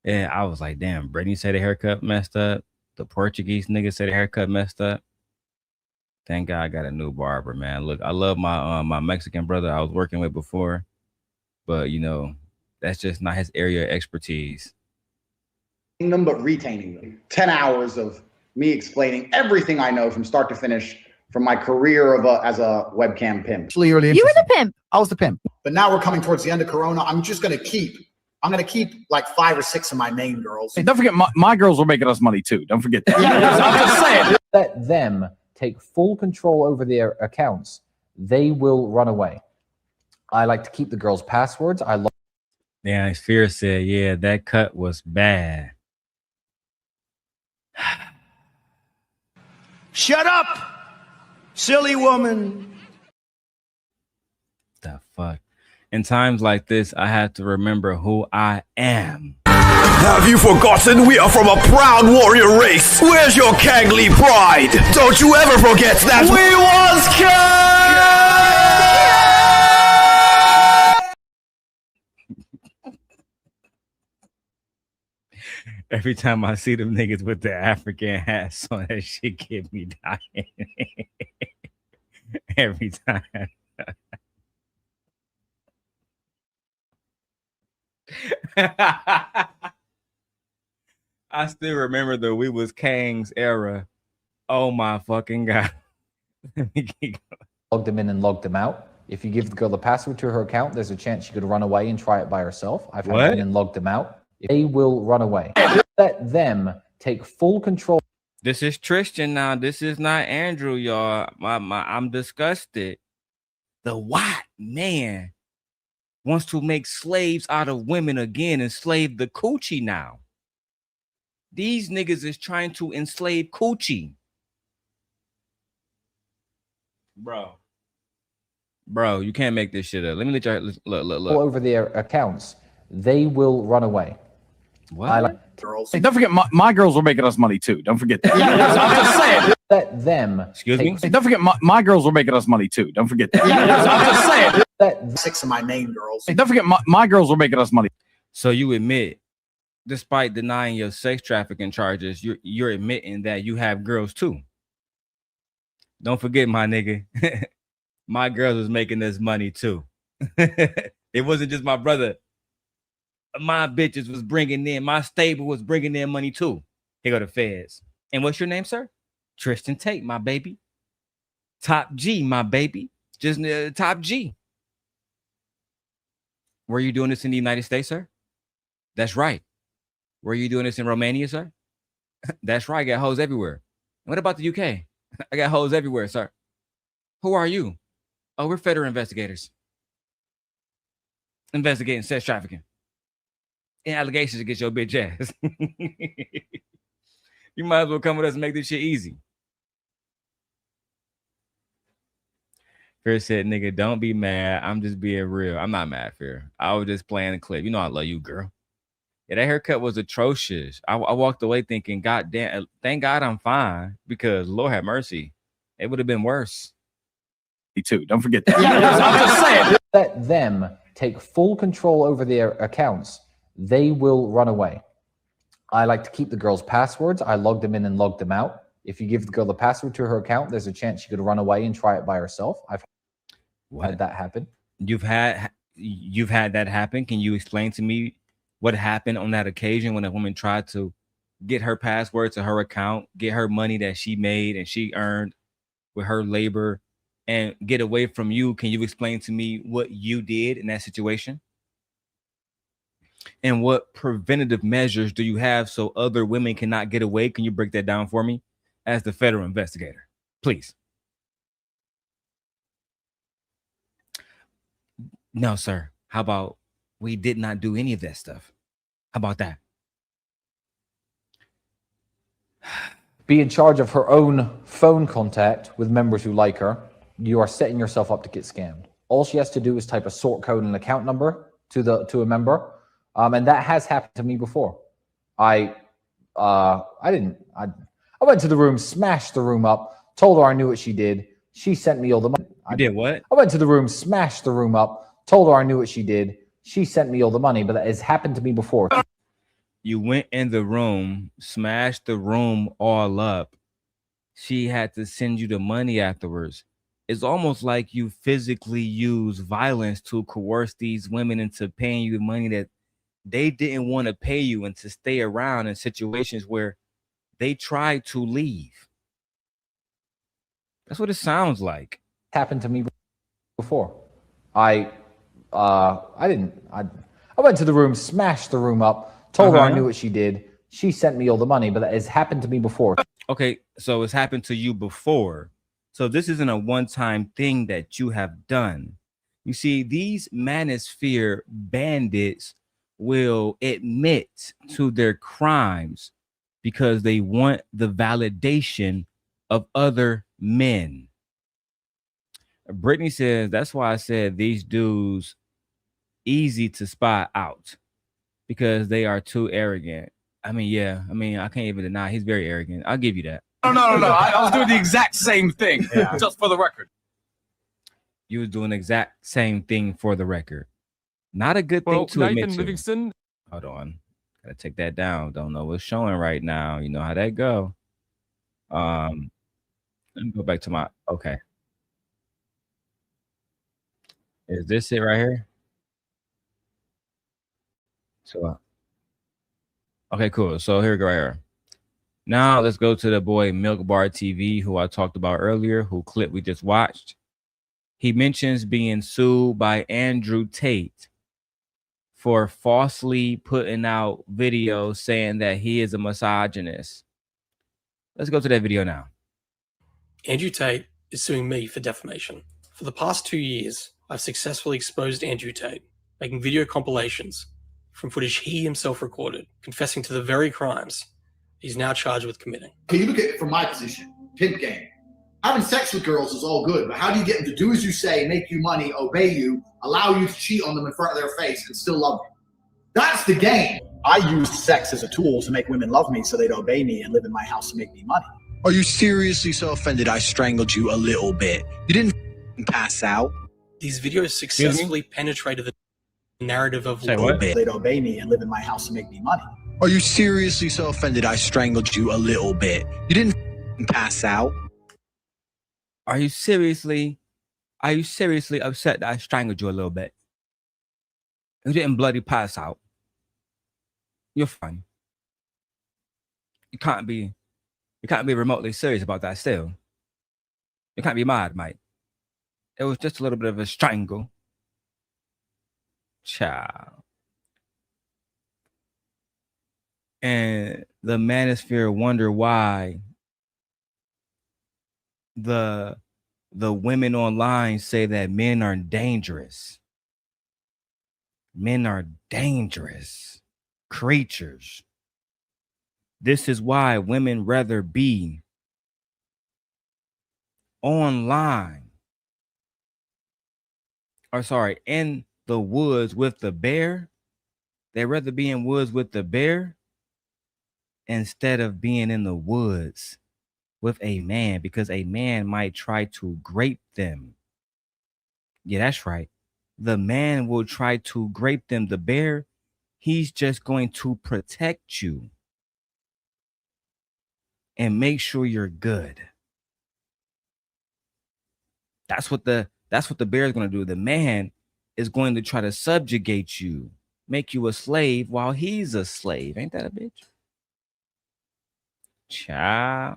And I was like, damn, Brittany said the haircut messed up. The Portuguese nigga said the haircut messed up. Thank God I got a new barber, man. Look, I love my Mexican brother I was working with before, but you know, that's just not his area of expertise. Them, but retaining them. 10 hours of me explaining everything I know from start to finish from my career as a webcam pimp. You were the pimp. I was the pimp. But now we're coming towards the end of Corona. I'm going to keep like 5 or 6 of my main girls. Hey, don't forget, my girls are making us money too. Don't forget that. I'm just saying. Let them take full control over their accounts. They will run away. I like to keep the girls' passwords. Yeah, Fear said, yeah, that cut was bad. Shut up, silly woman. The fuck? In times like this, I have to remember who I am. Have you forgotten we are from a proud warrior race? Where's your Kangly pride? Don't you ever forget that we was Every time I see them niggas with the African hats on, that shit get me dying. Every time. I still remember the We Was Kangs era. Oh my fucking God. Log them in and log them out. If you give the girl the password to her account, there's a chance she could run away and try it by herself. I've had them in and logged them out. They will run away. Let them take full control. This is Tristan now. This is not Andrew, y'all. I'm disgusted. The white man wants to make slaves out of women again, enslave the coochie now. These niggas is trying to enslave coochie. Bro, you can't make this shit up. Let me let you look. All over their accounts. They will run away. What? Girls. Hey, don't forget, my girls are making us money too. Don't forget that. I'm just saying. Let them. Excuse me? Hey, don't forget, my girls are making us money too. Don't forget that. I'm just saying. Let 6 of my main girls. Hey, don't forget, my girls are making us money. So you admit, despite denying your sex trafficking charges, you're admitting that you have girls too. Don't forget, my nigga. My girls was making us money too. It wasn't just my brother. My bitches was bringing in, my stable was bringing in money too. Here go the feds. And what's your name, sir? Tristan Tate, my baby. Top G, my baby. Just top G. Were you doing this in the United States, sir? That's right. Were you doing this in Romania, sir? That's right. I got hoes everywhere. What about the UK? I got hoes everywhere, sir. Who are you? Oh, we're federal investigators. Investigating sex trafficking. And allegations against your bitch ass. You might as well come with us and make this shit easy. Fear said, nigga, don't be mad. I'm just being real. I'm not mad, Fear. I was just playing the clip. You know I love you, girl. Yeah, that haircut was atrocious. I walked away thinking, God damn, thank God I'm fine. Because Lord have mercy. It would have been worse. Me too. Don't forget that. I'm just saying. Let them take full control over their accounts. They will run away. I like to keep the girls' passwords. I log them in and log them out. If you give the girl the password to her account, there's a chance she could run away and try it by herself. I've had that happen. You've had that happen. Can you explain to me what happened on that occasion when a woman tried to get her password to her account, get her money that she made and she earned with her labor and get away from you? Can you explain to me what you did in that situation? And what preventative measures do you have so other women cannot get away? Can you break that down for me as the federal investigator, please? No, sir. How about we did not do any of that stuff? How about that? Be in charge of her own phone contact with members who like her. You are setting yourself up to get scammed. All she has to do is type a sort code and account number to a member. And that has happened to me before. I went to the room, smashed the room up, told her I knew what she did. She sent me all the money. You did what? I went to the room, smashed the room up, told her I knew what she did. She sent me all the money, but that has happened to me before. You went in the room, smashed the room all up. She had to send you the money afterwards. It's almost like you physically use violence to coerce these women into paying you the money that they didn't want to pay you and to stay around in situations where they tried to leave. That's what it sounds like. Happened to me before. I went to the room, smashed the room up, told her I knew what she did. She sent me all the money, but that has happened to me before. Okay, so it's happened to you before. So this isn't a one-time thing that you have done. You see, these manosphere bandits will admit to their crimes because they want the validation of other men. Brittany says, that's why I said these dudes easy to spy out because they are too arrogant. I mean, yeah, I can't even deny he's very arrogant. I'll give you that. No. I was doing the exact same thing, just for the record. You was doing the exact same thing for the record. Not a good thing to admit to. Livingston. Hold on. Gotta take that down. Don't know what's showing right now. You know how that go. Let me go back to my okay. Is this it right here? So okay, cool. So here we go right here. Now let's go to the boy Milk Bar TV, who I talked about earlier, who clip we just watched. He mentions being sued by Andrew Tate for falsely putting out videos saying that he is a misogynist. Let's go to that video now. Andrew Tate is suing me for defamation. For the past 2 years, I've successfully exposed Andrew Tate, making video compilations from footage he himself recorded, confessing to the very crimes he's now charged with committing. Okay, you look at it from my position, pimp game. Having sex with girls is all good, but how do you get them to do as you say, make you money, obey you, allow you to cheat on them in front of their face and still love you? That's the game. I use sex as a tool to make women love me so they'd obey me and live in my house and make me money. Are you seriously so offended I strangled you a little bit? You didn't pass out? These videos successfully penetrated the narrative of They'd obey me and live in my house and make me money. Are you seriously so offended I strangled you a little bit? You didn't pass out? Are you seriously upset that I strangled you a little bit? You didn't bloody pass out. You're fine. You can't be remotely serious about that still. You can't be mad, mate. It was just a little bit of a strangle. Child. And the manosphere wonder why the women online say that men are dangerous. Men are dangerous creatures. This is why women rather be online. Or sorry, in the woods with the bear. They'd rather be in woods with the bear instead of being in the woods with a man, because a man might try to grape them. Yeah, that's right. The man will try to grape them. The bear, he's just going to protect you and make sure you're good. That's what the bear is going to do. The man is going to try to subjugate you, make you a slave while he's a slave. Ain't that a bitch? Child.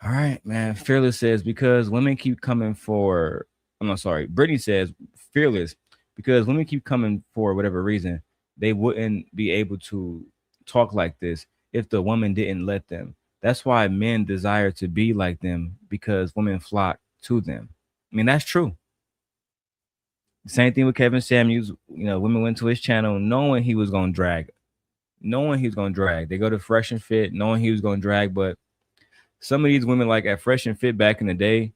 All right, man. Fearless says, because women keep coming for, I'm not sorry. Brittany says, Fearless, because women keep coming for whatever reason, they wouldn't be able to talk like this if the woman didn't let them. That's why men desire to be like them, because women flock to them. I mean, that's true. Same thing with Kevin Samuels. You know, women went to his channel knowing he was going to drag. They go to Fresh and Fit knowing he was going to drag, but some of these women, like at Fresh and Fit back in the day,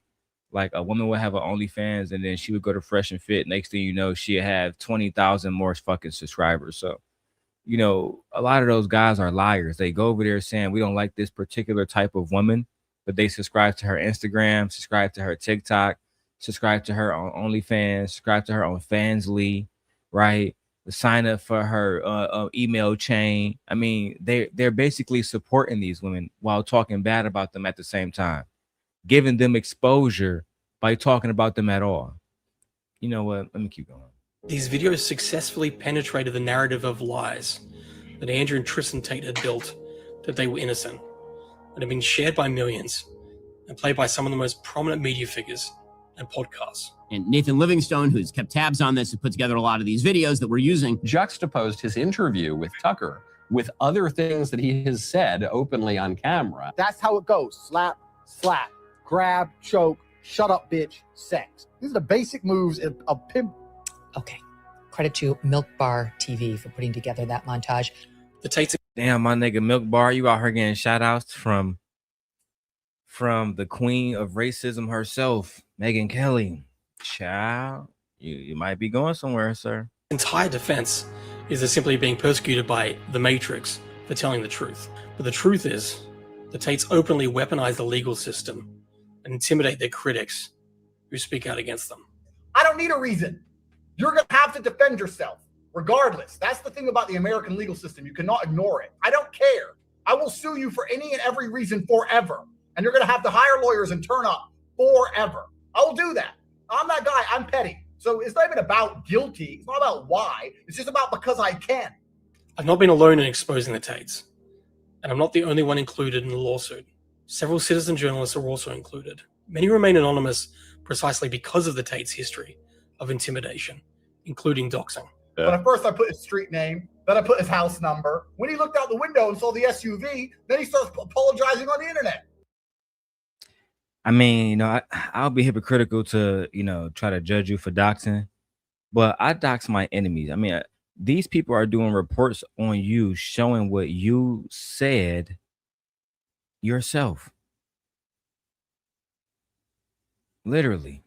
like a woman would have an OnlyFans and then she would go to Fresh and Fit. Next thing you know, she'd have 20,000 more fucking subscribers. So you know, a lot of those guys are liars. They go over there saying we don't like this particular type of woman, but they subscribe to her Instagram, subscribe to her TikTok, subscribe to her on OnlyFans, subscribe to her on Fansly, right? Sign up for her email chain. I mean, they're basically supporting these women while talking bad about them at the same time, giving them exposure by talking about them at all. You know what? Let me keep going. These videos successfully penetrated the narrative of lies that Andrew and Tristan Tate had built, that they were innocent, and have been shared by millions and played by some of the most prominent media figures and podcasts. And Nathan Livingstone, who's kept tabs on this and put together a lot of these videos that we're using, juxtaposed his interview with Tucker with other things that he has said openly on camera. That's how it goes. Slap, slap, grab, choke, shut up, bitch, sex. These are the basic moves of pimp. Okay. Credit to Milk Bar TV for putting together that montage. The Tates. Damn, my nigga Milk Bar, you out here getting shout outs from the queen of racism herself, Megyn Kelly. Child, you might be going somewhere, sir. Entire defense is they're simply being persecuted by the Matrix for telling the truth. But the truth is, the Tates openly weaponize the legal system and intimidate their critics who speak out against them. I don't need a reason. You're going to have to defend yourself, regardless. That's the thing about the American legal system. You cannot ignore it. I don't care. I will sue you for any and every reason forever. And you're going to have to hire lawyers and turn up forever. I will do that. I'm that guy. I'm petty. So it's not even about guilty. It's not about why. It's just about because I can. I've not been alone in exposing the Tates, and I'm not the only one included in the lawsuit. Several citizen journalists are also included. Many remain anonymous precisely because of the Tates' history of intimidation, including doxing. But at first I put his street name, then I put his house number. When he looked out the window and saw the SUV, then he starts apologizing on the internet. I mean, you know, I'll be hypocritical to, you know, try to judge you for doxing, but I dox my enemies. I mean, these people are doing reports on you, showing what you said yourself. Literally.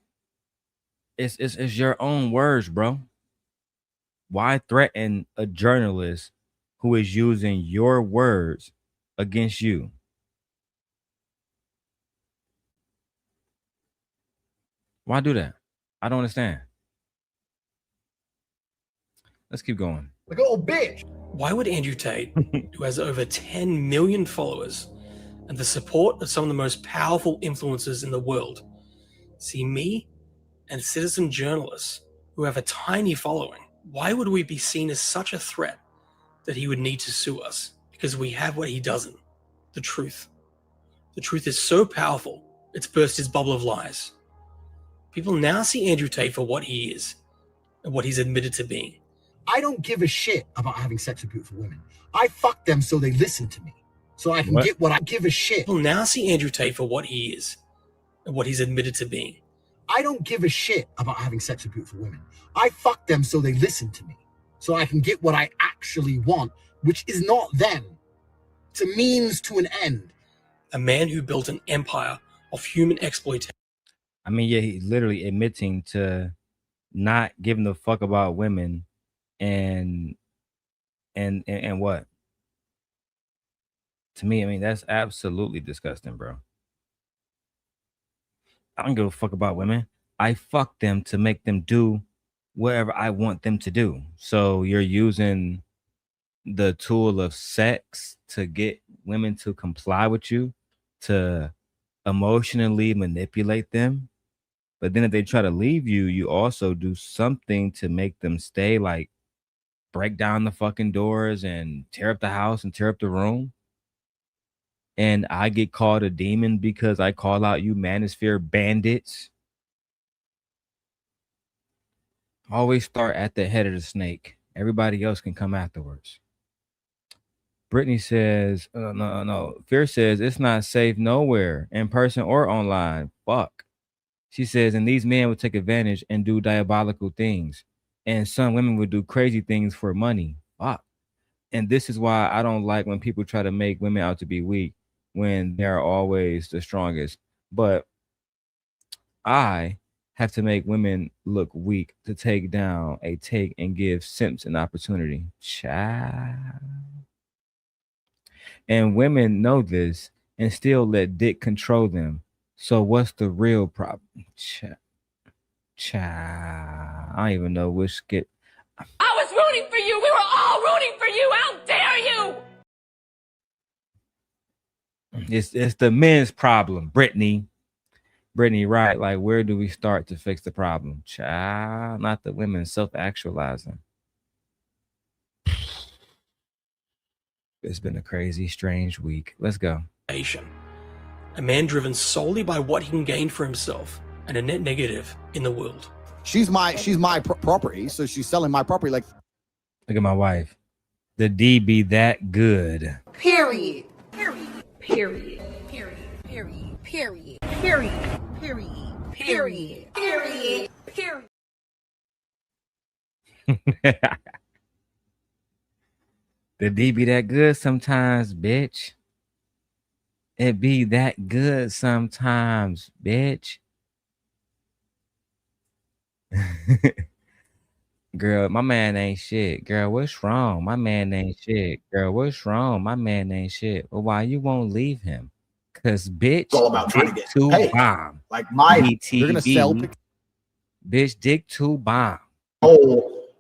It's your own words, bro. Why threaten a journalist who is using your words against you? Why do that? I don't understand. Let's keep going. Like, oh, bitch. Why would Andrew Tate, who has over 10 million followers and the support of some of the most powerful influencers in the world, see me and citizen journalists who have a tiny following? Why would we be seen as such a threat that he would need to sue us? Because we have what he doesn't, the truth. The truth is so powerful, it's burst his bubble of lies. People now see Andrew Tate for what he is and what he's admitted to being. I don't give a shit about having sex with beautiful women. I fuck them so they listen to me, so I can get what I give a shit. People now see Andrew Tate for what he is and what he's admitted to being. I don't give a shit about having sex with beautiful women. I fuck them so they listen to me, so I can get what I actually want, which is not them. It's a means to an end. A man who built an empire of human exploitation. I mean, yeah, he's literally admitting to not giving a fuck about women and what? To me, I mean, that's absolutely disgusting, bro. I don't give a fuck about women. I fuck them to make them do whatever I want them to do. So you're using the tool of sex to get women to comply with you, to emotionally manipulate them. But then if they try to leave you, you also do something to make them stay, like break down the fucking doors and tear up the house and tear up the room. And I get called a demon because I call out you manosphere bandits. Always start at the head of the snake. Everybody else can come afterwards. Brittany says, no. Fear says it's not safe nowhere, in person or online. Fuck. She says, and these men would take advantage and do diabolical things. And some women would do crazy things for money. Fuck. And this is why I don't like when people try to make women out to be weak when they're always the strongest. But I have to make women look weak to take down a take and give simps an opportunity. Child. And women know this and still let dick control them. So what's the real problem? Child. I don't even know which skit. I was rooting for you. We were all rooting for you. How dare you? It's the men's problem, Brittany, right? Like, where do we start to fix the problem? Child, not the women self-actualizing. It's been a crazy, strange week. Let's go. A man driven solely by what he can gain for himself, and a net negative in the world. She's my property, so she's selling my property. Like, look at my wife. The D be that good. Period. Period. Period. Period. Period. Period. Period. Period. Period. Period. Period. The D be that good sometimes, bitch. It be that good sometimes, bitch. Girl, my man ain't shit. Girl, what's wrong? My man ain't shit. Girl, what's wrong? My man ain't shit. Well, why you won't leave him? Cause bitch, It's all about trying to get two paid. bomb. Like my, you're gonna sell. Bitch, dick two bomb.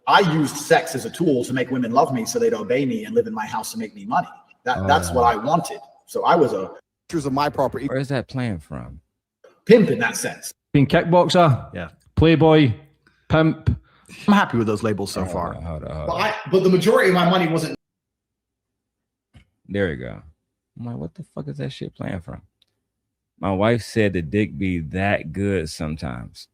I used sex as a tool to make women love me so they'd obey me and live in my house to make me money. That's what I wanted. So I was a pictures of my property. Where's that playing from? Pimp in that sense. Being kickboxer, Yeah. playboy, pimp. I'm happy with those labels so far. Hold on. But the majority of my money wasn't. There we go. I'm like, what the fuck is that shit playing from? My wife said the dick be that good sometimes.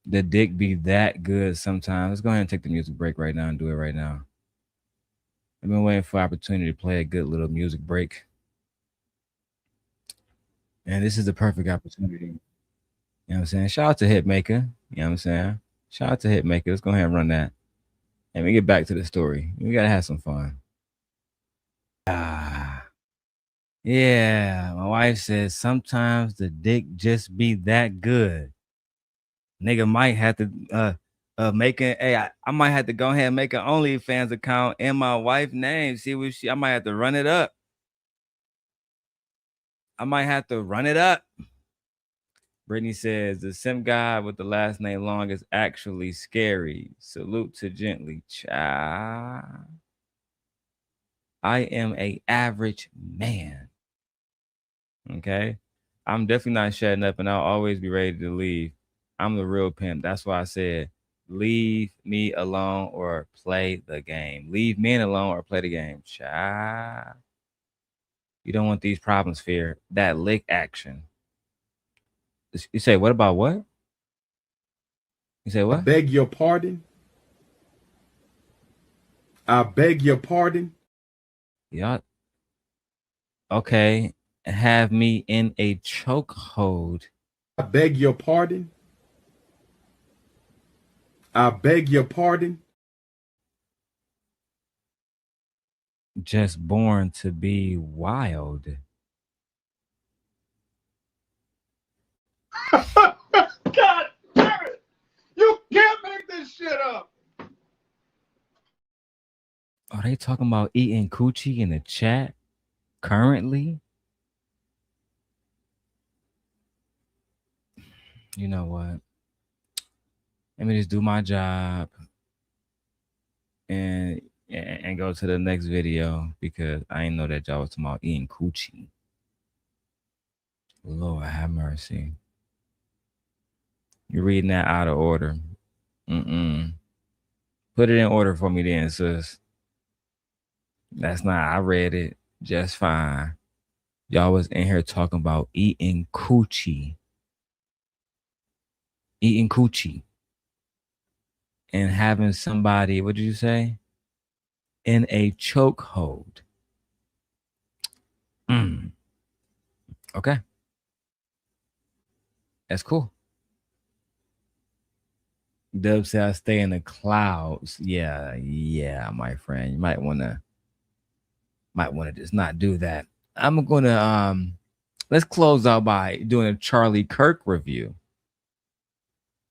The dick be that good sometimes. Let's go ahead and take the music break right now and do it right now. I've been waiting for opportunity to play a good little music break. And this is the perfect opportunity. You know what I'm saying? Shout out to Hitmaker. You know what I'm saying? Shout out to Hitmaker. Let's go ahead and run that. And we get back to the story. We got to have some fun. Yeah. My wife says sometimes the dick just be that good. Nigga might have to I might have to go ahead and make an OnlyFans account in my wife's name. See what I might have to run it up. Brittany says the simp guy with the last name long is actually scary. Salute to Gently. Child. I am a average man. Okay. I'm definitely not shutting up, and I'll always be ready to leave. I'm the real pimp. That's why I said, leave me alone or play the game. Leave men alone or play the game. Child. You don't want these problems, fear. That lick action. You say, what about what? You say what? I beg your pardon. I beg your pardon. Yeah. Okay. Have me in a chokehold. I beg your pardon. I beg your pardon. Just born to be wild. God damn it! You can't make this shit up. Are they talking about eating coochie in the chat currently? You know what? Let me just do my job and go to the next video because I didn't know that y'all was talking about eating coochie. Lord have mercy. You're reading that out of order. Put it in order for me then, sis. That's not, I read it just fine. Y'all was in here talking about eating coochie. Eating coochie. And having somebody, what did you say? In a chokehold. Okay. That's cool. Dub said I stay in the clouds. Yeah, my friend. You might wanna just not do that. I'm gonna let's close out by doing a Charlie Kirk review.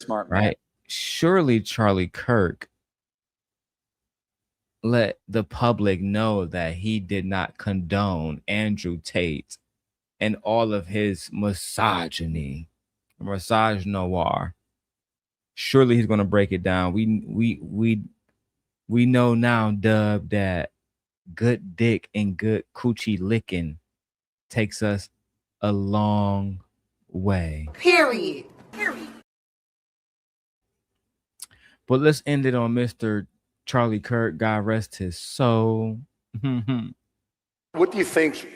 Smart, right? Surely Charlie Kirk let the public know that he did not condone Andrew Tate and all of his misogyny, misogynoir. Surely he's going to break it down. We know now, Dub, that good dick and good coochie licking takes us a long way. Period. But let's end it on Mr. Charlie Kirk. God rest his soul. What do you think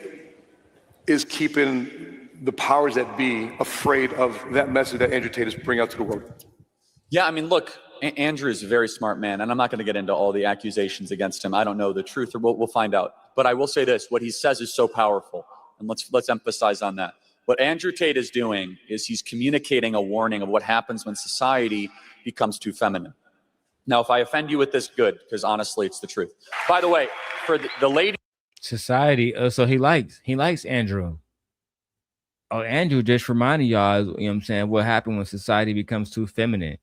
is keeping the powers that be afraid of that message that Andrew Tate is bringing out to the world? Yeah, I mean, look, Andrew is a very smart man, and I'm not going to get into all the accusations against him. I don't know the truth, or we'll find out. But I will say this: what he says is so powerful, and let's emphasize on that. What Andrew Tate is doing is he's communicating a warning of what happens when society becomes too feminine. Now, if I offend you with this, good, because honestly, it's the truth. By the way, for the lady, society. So he likes Andrew. Oh, Andrew just reminded y'all, you know what I'm saying, what happened when society becomes too feminine.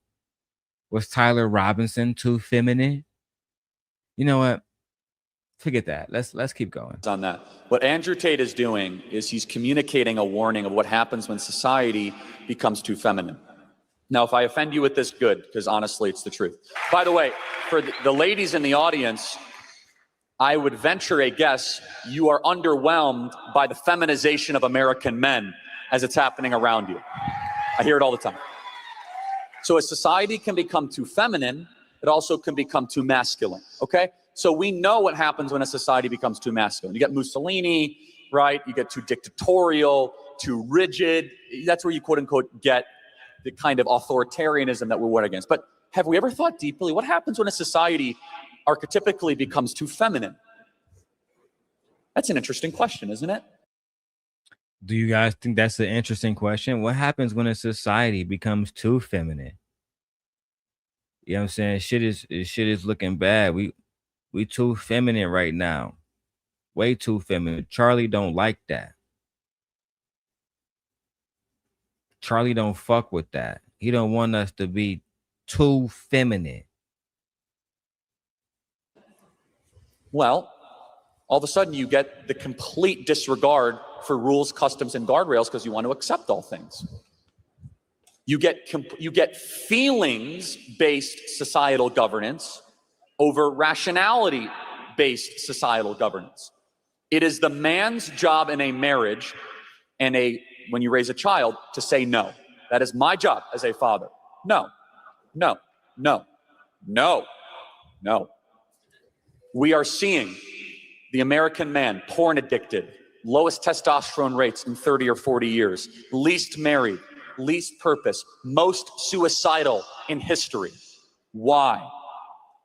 Was Tyler Robinson too feminine? You know what? Forget that. Let's keep going. On that. What Andrew Tate is doing is he's communicating a warning of what happens when society becomes too feminine. Now, if I offend you with this, good, because honestly, it's the truth. By the way, for the ladies in the audience, I would venture a guess you are underwhelmed by the feminization of American men as it's happening around you. I hear it all the time. So as society can become too feminine, it also can become too masculine, okay? So we know what happens when a society becomes too masculine. You get Mussolini, right? You get too dictatorial, too rigid. That's where you quote unquote get the kind of authoritarianism that we're against. But have we ever thought deeply, what happens when a society archetypically becomes too feminine? That's an interesting question, isn't it? Do you guys think that's an interesting question? What happens when a society becomes too feminine? You know what I'm saying? Shit is looking bad. We too feminine right now. Way too feminine. Charlie don't like that. Charlie don't fuck with that. He don't want us to be too feminine. Well, all of a sudden you get the complete disregard for rules, customs, and guardrails because you want to accept all things. You get feelings-based societal governance over rationality-based societal governance. It is the man's job in a marriage and when you raise a child to say no. That is my job as a father. No, no, no, no, no. We are seeing the American man, porn addicted, lowest testosterone rates in 30 or 40 years, least married, least purpose, most suicidal in history. Why?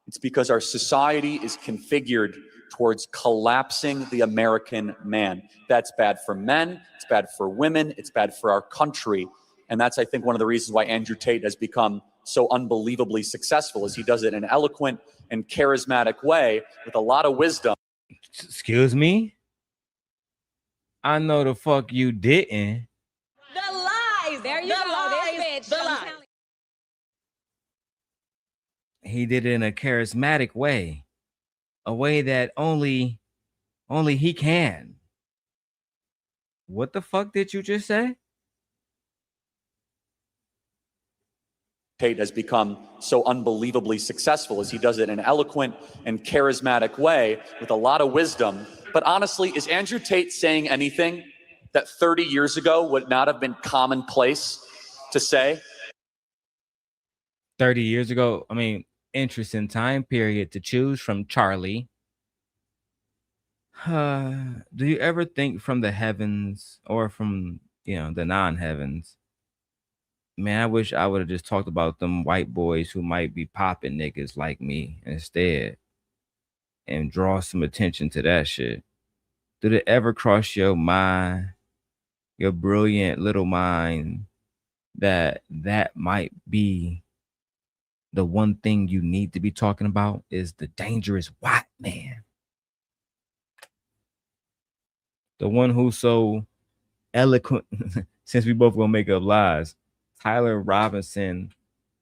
It's because our society is configured towards collapsing the American man. That's bad for men, it's bad for women, it's bad for our country. And that's, I think, one of the reasons why Andrew Tate has become so unbelievably successful, is he does it in an eloquent and charismatic way with a lot of wisdom. Excuse me? I know the fuck you didn't. The lies. There you go. This bitch. The lies. He did it in a charismatic way. A way that only he can. What the fuck did you just say? Tate has become so unbelievably successful, as he does it in an eloquent and charismatic way with a lot of wisdom. But honestly, is Andrew Tate saying anything that 30 years ago would not have been commonplace to say? 30 years ago, I mean, interesting time period to choose from, Charlie. Do you ever think from the heavens or from, the non-heavens? Man, I wish I would have just talked about them white boys who might be popping niggas like me instead and draw some attention to that shit. Did it ever cross your mind, your brilliant little mind, that might be the one thing you need to be talking about is the dangerous white man? The one who's so eloquent. Since we both gonna make up lies, Tyler Robinson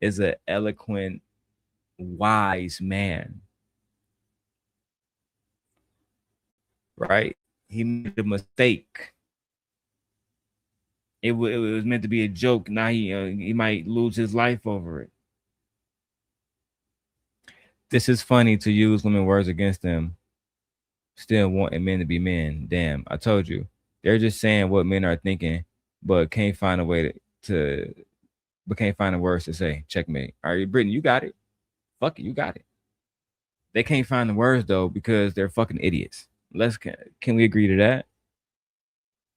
is an eloquent, wise man. Right? He made a mistake. It was meant to be a joke. Now he might lose his life over it. This is funny to use women's words against them. Still wanting men to be men. Damn, I told you. They're just saying what men are thinking, but can't find a way but can't find the words to say. Checkmate. All right, Brittany, you got it. Fuck it, you got it. They can't find the words though because they're fucking idiots. Can we agree to that?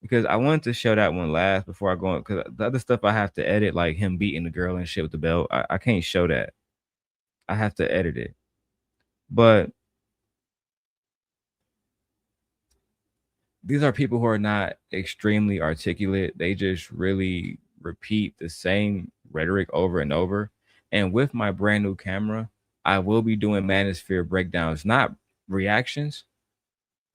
Because I wanted to show that one last before I go on, because the other stuff I have to edit, like him beating the girl and shit with the belt. I can't show that. I have to edit it. But these are people who are not extremely articulate. They just really repeat the same rhetoric over and over. And with my brand new camera, I will be doing manosphere breakdowns, not reactions,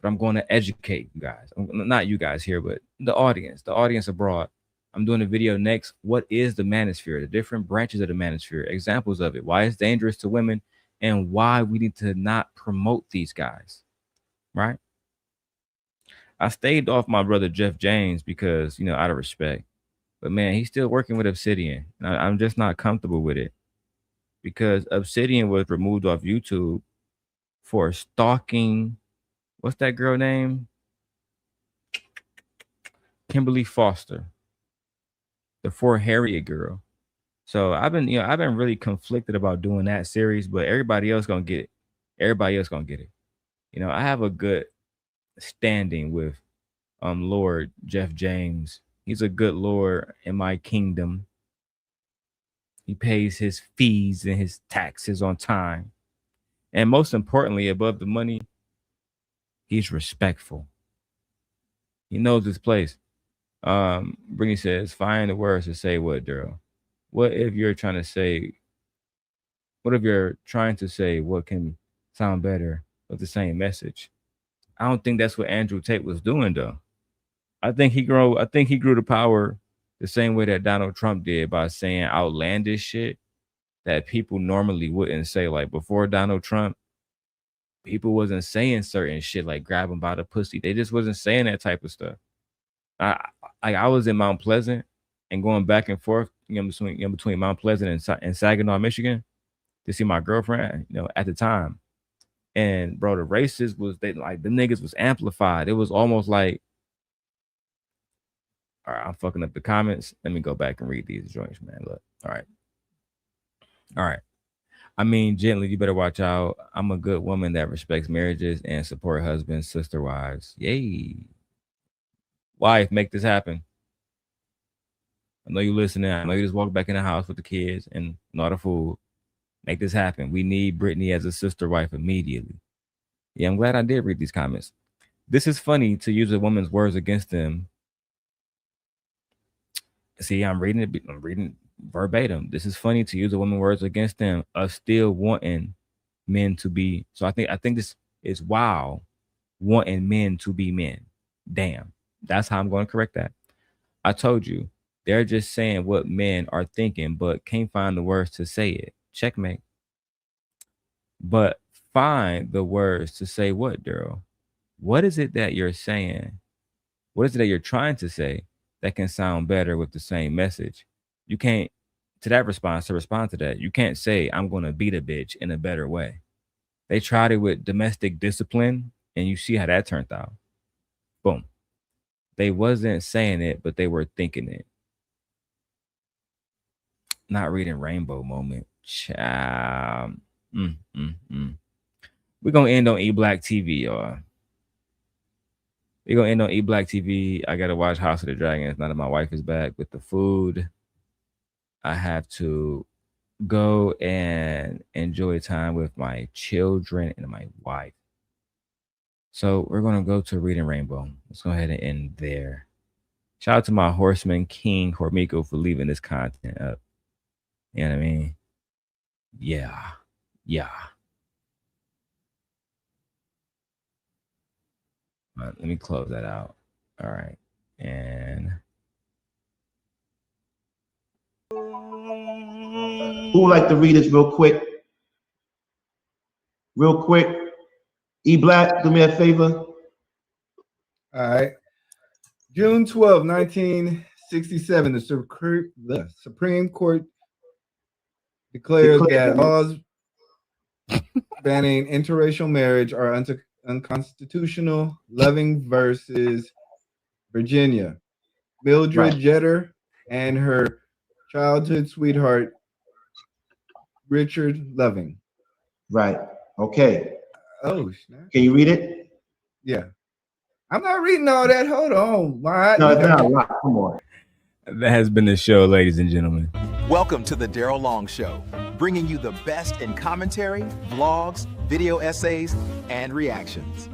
but I'm going to educate you guys. Not you guys here, but the audience abroad. I'm doing a video next. What is the manosphere? The different branches of the manosphere, examples of it, why it's dangerous to women, and why we need to not promote these guys, right? I stayed off my brother Jeff James because, you know, out of respect. But man, he's still working with Obsidian. I'm just not comfortable with it because Obsidian was removed off YouTube for stalking. What's that girl name? Kimberly Foster, the Fort Harriet girl. So I've been really conflicted about doing that series, but everybody else gonna get it. Everybody else gonna get it. You know, I have a good standing with Lord Jeff James. He's a good lord in my kingdom. He pays his fees and his taxes on time. And most importantly, above the money, he's respectful. He knows his place. Brittany says, find the words to say what, Darrel? What if you're trying to say what can sound better with the same message? I don't think that's what Andrew Tate was doing, though. I think he grew to power the same way that Donald Trump did, by saying outlandish shit that people normally wouldn't say. Like before Donald Trump, people wasn't saying certain shit like grab him by the pussy. They just wasn't saying that type of stuff. I was in Mount Pleasant and going back and forth, between Mount Pleasant and Saginaw, Michigan, to see my girlfriend, at the time. And bro, the racists the niggas was amplified. It was almost like, all right, I'm fucking up the comments. Let me go back and read these joints, man. Look, all right. I mean, gently, you better watch out. I'm a good woman that respects marriages and support husbands, sister wives. Yay. Wife, make this happen. I know you listening. I know you just walk back in the house with the kids and not a fool. Make this happen. We need Brittany as a sister wife immediately. Yeah, I'm glad I did read these comments. This is funny to use a woman's words against them. See, I'm reading verbatim. This is funny to use a woman's words against them of still wanting men to be. So I think this is wow, wanting men to be men. Damn. That's how I'm going to correct that. I told you, they're just saying what men are thinking, but can't find the words to say it. Checkmate. But find the words to say what, Darrel? What is it that you're saying? What is it that you're trying to say that can sound better with the same message? You can't, to respond to that, you can't say, I'm going to beat a bitch in a better way. They tried it with domestic discipline, and you see how that turned out. Boom. They wasn't saying it, but they were thinking it. Not reading Rainbow moment. Child. We're going to end on E-Black TV, y'all. We're going to end on E-Black TV. I got to watch House of the Dragons now that my wife is back with the food. I have to go and enjoy time with my children and my wife. So we're going to go to Reading Rainbow. Let's go ahead and end there. Shout out to my horseman, King Hormiko, for leaving this content up. You know what I mean? Yeah. Let me close that out. All right. And Who would like to read this real quick? Real quick. E Black, do me a favor. All right. June 12, 1967, the Supreme Court declares that laws banning interracial marriage are unconstitutional. Loving versus Virginia. Mildred Jeter and her childhood sweetheart, Richard Loving. Right. Okay. Oh, snap. Can you read it? Yeah. I'm not reading all that. Hold on. No, it's not a lot. Come on. that has been the show, ladies and gentlemen. Welcome to the Darrel Long Show, bringing you the best in commentary, vlogs, video essays, and reactions.